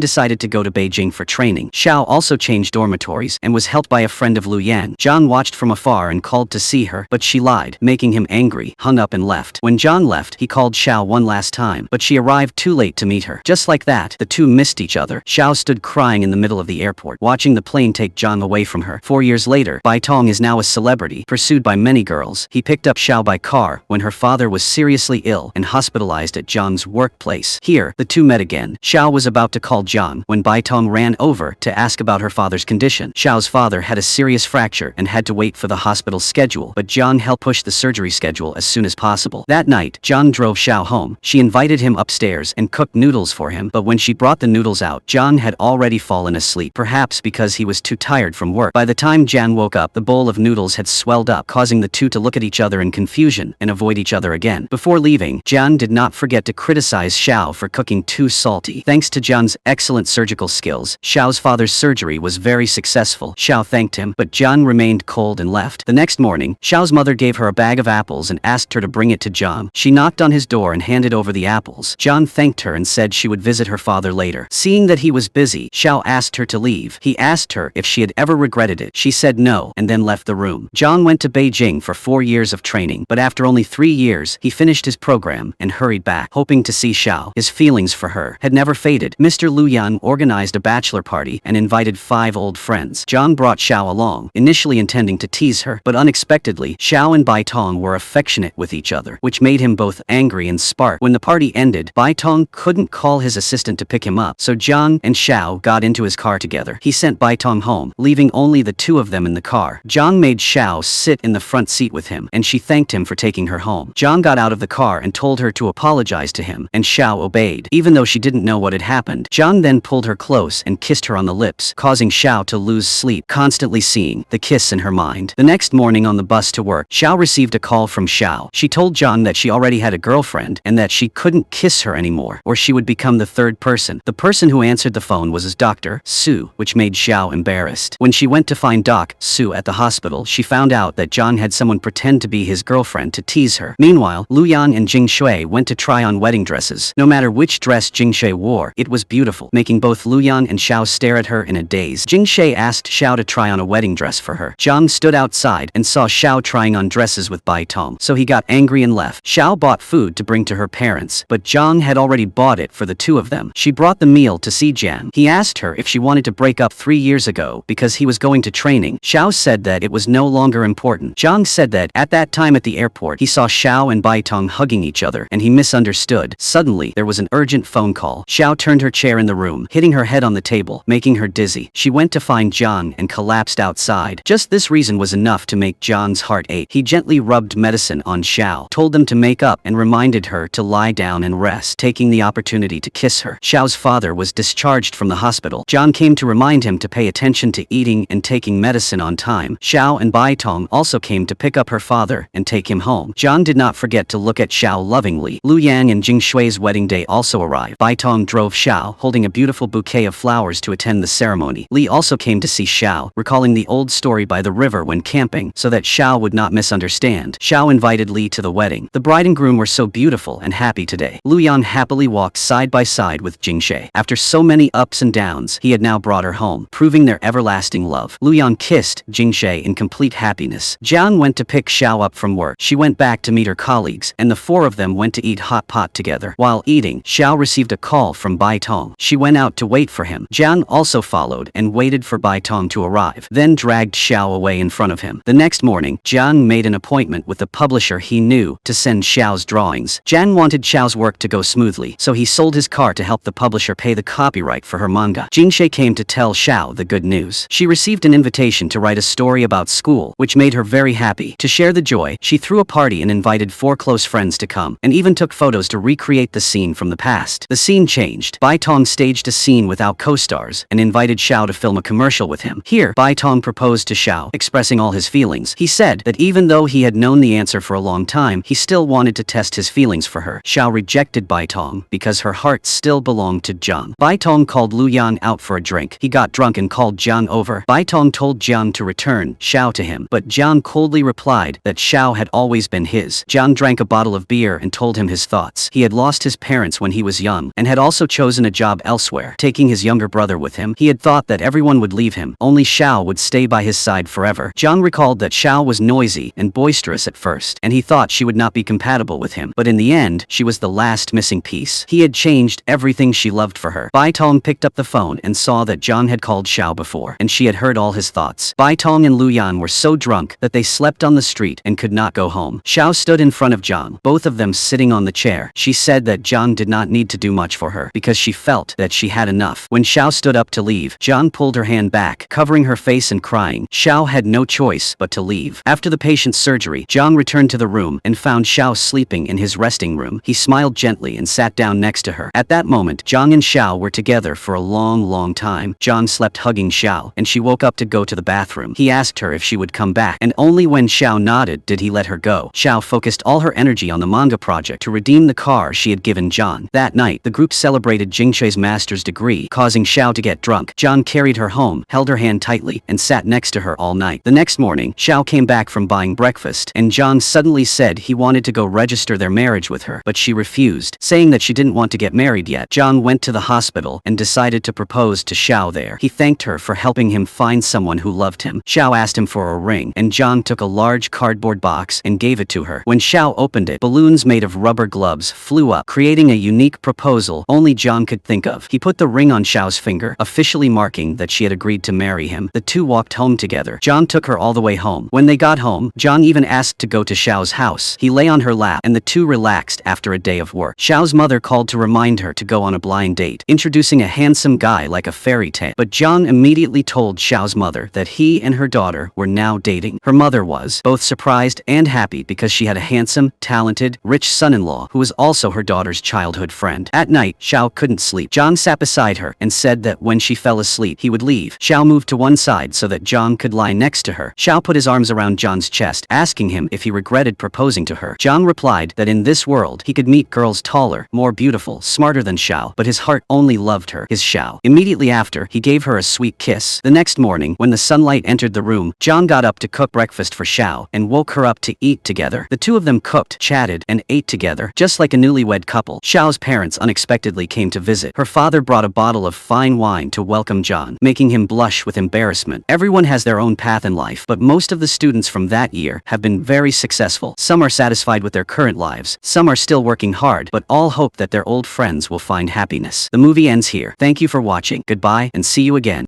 decided to go to Beijing for training. Xiao also changed dormitories and was helped by a friend of Lu Yan. Zhang watched from afar and called to see her, but she lied, making him angry, hung up and left. When Zhang left, he called Xiao one last time, but she arrived too late to meet her. Just like that, the two missed each other. Xiao stood crying in the middle of the airport, watching the plane take Zhang away from her. 4 years later, Bai Tong is now a celebrity, pursued by many girls. He picked up Xiao by car when her father was seriously ill and hospitalized at Zhang's workplace. Here, the two met again. Xiao was about to call Zhang when Bai Tong ran over to ask about her father's condition. Xiao's father had a serious fracture and had to wait for the hospital schedule, but Zhang helped push the surgery schedule as soon as possible. That night, Zhang drove Xiao home. She invited him upstairs and cooked noodles for him, but when she brought the noodles out, Zhang had already fallen asleep, perhaps because he was too tired from work. By the time Zhang woke up, the bowl of noodles had swelled up, causing the two to look at each other in confusion and avoid each other again. Before leaving, Zhang did not forget to criticize Xiao for cooking too salty. Thanks to Zhang's excellent surgical skills, Xiao's father's surgery was very successful. Xiao thanked him, but Zhang remained cold and left. The next morning, Xiao's mother gave her a bag of apples and asked her to bring it to Zhang. She knocked on his door and handed over the apples. Zhang thanked her and said she would visit her father later. Seeing that he was busy, Xiao asked her to leave. He asked her if she had ever regretted it. She said no, and then left the room. Zhang went to Beijing for 4 years of training, but after only 3 years, he finished his program and hurried back, hoping to see Xiao. His feelings for her had never faded. Mr. Lu Yan organized a bachelor party and invited 5 old friends. Zhang brought Xiao along, initially intending to tease her, but unexpectedly, Xiao and Bai Tong were affectionate with each other, which made him both angry and spark. When the party ended, Bai Tong couldn't call his assistant to pick him up, so Zhang and Xiao got into his car together. He sent Bai Tong home, leaving only the two of them in the car. Zhang made Xiao sit in the front seat with him, and she thanked him for taking her home. Zhang got out of the car and told her to apologize to him, and Xiao obeyed, even though she didn't know what had happened. Zhang then pulled her close and kissed her on the lips, causing Xiao to lose sleep, constantly seeing the kiss in her mind. The next morning on the bus to work, Xiao received a call from Xiao. She told Zhang that she already had a girlfriend and that she couldn't kiss her anymore, or she would become the third person. The person who answered the phone was his doctor, Su, which made Xiao embarrassed. When she went to find Doc Su at the hospital, she found out that Zhang had someone pretend to be his girlfriend to tease her. Meanwhile, Lu Yan and Jing Shui went to try on wedding dresses. No matter which dress Jing Shui wore, it was beautiful, making both Lu Yan and Xiao stare at her in a daze. Jing Shui asked Xiao to try on a wedding dress for her. Zhang stood outside and saw Xiao trying on dresses with Bai Tong, so he got angry and left. Xiao bought food to bring to her parents, but Zhang had already bought it for the two of them. She brought the meal to see Jian. He asked her if she wanted to break up 3 years ago because he was going to training. Xiao said that it was no longer important. Zhang said that at that time at the airport, he saw Xiao and Bai Tong hugging each other, and he misunderstood. Suddenly, there was an urgent phone call. Xiao turned her chair in the room, hitting her head on the table, making her dizzy. She went to find Zhang and collapsed outside. Just this reason was enough to make Zhang's heart ache. He gently rubbed medicine on Xiao, told them to make up, and reminded her to lie down and rest, taking the opportunity to kiss her. Xiao's father was discharged from the hospital. Zhang came to remind him to pay attention to eating and taking medicine on time. Xiao and Bai Tong also came to pick up her father and take him home. Zhang did not forget to look at Xiao lovingly. Lu Yang and Jing Shui's wedding day also arrived. Bai Tong drove Xiao, holding a beautiful bouquet of flowers to attend the ceremony. Li also came to see Xiao, recalling the old story by the river when camping, so that Xiao would not misunderstand. Xiao invited Li to the wedding. The bride and groom were so beautiful and happy today. Lu Yan happily walked side by side with Jing Shui. After so many ups and downs, he had now brought her home, proving their everlasting love. Lu Yan kissed Jing Shui in complete happiness. Jiang went to pick Xiao up from work. She went back to meet her colleagues, and the four of them went to eat hot pot together. While eating, Xiao received a call from Bai Tong. She went out to wait for him. Jiang also followed and waited for Bai Tong to arrive, then dragged Xiao away in front of him. The next morning, Jiang made an appointment with the publisher he knew to send Xiao's drawings. Jiang wanted Xiao's work to go smoothly, so he sold his car to help the publisher pay the copyright for her manga. Jing Shui came to tell Xiao the good news. She received an invitation to write a story about school, which made her very happy. To share the joy, she threw a party and invited 4 close friends to come, and even took photos to recreate the scene from the past. The scene changed. Bai Tong staged a scene without co-stars and invited Xiao to film a commercial with him. Here, Bai Tong proposed to Xiao, expressing all his feelings. He said that even though he had known the answer for a long time, he still wanted to test his feelings for her. Xiao rejected Bai Tong because her heart still belonged to Jiang. Bai Tong called Lu Yan out for a drink. He got drunk and called Jiang over. Bai Tong told Jiang to return Xiao to him, but Jiang coldly replied that Xiao had always been his. Jiang drank a bottle of beer and told him his thoughts. He had lost his parents when he was young, and had also chosen a job elsewhere, taking his younger brother with him. He had thought that everyone would leave him, only Xiao would stay by his side forever. Jiang recalled that Xiao was noisy and boisterous at first, and he thought she would not be compatible with him, but in the end, she was the last missing piece. He had changed everything she loved for her. Bai Tong picked up the phone and saw that Jiang had called Xiao before, and she had heard all his thoughts. Bai Tong and Lu Yan were so drunk that they slept on the street and could not go home. Xiao stood in front of Jiang, both of them sitting on the chair. She said that Jiang did not need to do much for her, because she felt that she had enough. When Xiao stood up to leave, Jiang pulled her hand back, covering her face and crying. Xiao had no choice but to leave. After the patient's surgery, Jiang returned to the room and found Xiao sleeping in his resting room. He smiled gently and sat down next to her. At that moment, Jiang and Xiao were together for a long time. Jiang slept hugging Xiao, and she woke up to go to the bathroom. He asked her if she would come back, and only when Xiao nodded did he let her go. Xiao focused all her energy on the manga project to redeem the car she had given Jiang. That night, the group celebrated Jingche's master's degree, causing Xiao to get drunk. Jiang carried her home, held her hand tightly, and sat next to her all night. The next morning, Xiao came back from buying breakfast, and Jiang suddenly said he wanted to go register their marriage with her, but she refused, saying that she didn't want to get married yet. Jiang went to the hospital and decided to propose to Xiao there. He thanked her for helping him find someone who loved him. Xiao asked him for a ring, and Jiang took a large cardboard box and gave it to her. When Xiao opened it, balloons made of rubber gloves flew up, creating a unique proposal only Jiang could think of. He put the ring on Xiao's finger, officially marking that she had agreed to marry him. The two walked home together. Jiang took her all the way home. When they got home, Jiang even asked to go to Xiao's house. He lay on her lap, and the two relaxed after a day of work. Xiao's mother called to remind her to go on a blind date, introducing a handsome guy like a fairy tale. But Jiang immediately told Xiao's mother that he and her daughter were now dating. Her mother was both surprised and happy because she had a handsome, talented, rich son-in-law who was also her daughter's childhood friend. At night, Xiao couldn't sleep. Jiang sat beside her and said that when she fell asleep, he would leave. Xiao moved to one side so that Jiang could lie next to her. Xiao put his arms around Jiang's chest, asking him if he regretted proposing to her. Jiang replied that in this world, he could meet girls taller, more beautiful, smarter than Xiao, but his heart only loved her, his Xiao. Immediately after, he gave her a sweet kiss. The next morning, when the sunlight entered the room, Jiang got up to cook breakfast for Xiao and woke her up to eat together. The two of them cooked, chatted, and ate together, just like a newlywed couple. Xiao's parents unexpectedly came to visit. Her father brought a bottle of fine wine to welcome Jiang, making him blush with embarrassment. Everyone has their own path in life, but most of the students from that year have been very successful. Some are satisfied with their current lives, some are still working hard, but all hope that their old friends will find happiness. The movie ends here. Thank you for watching. Goodbye, and see you again.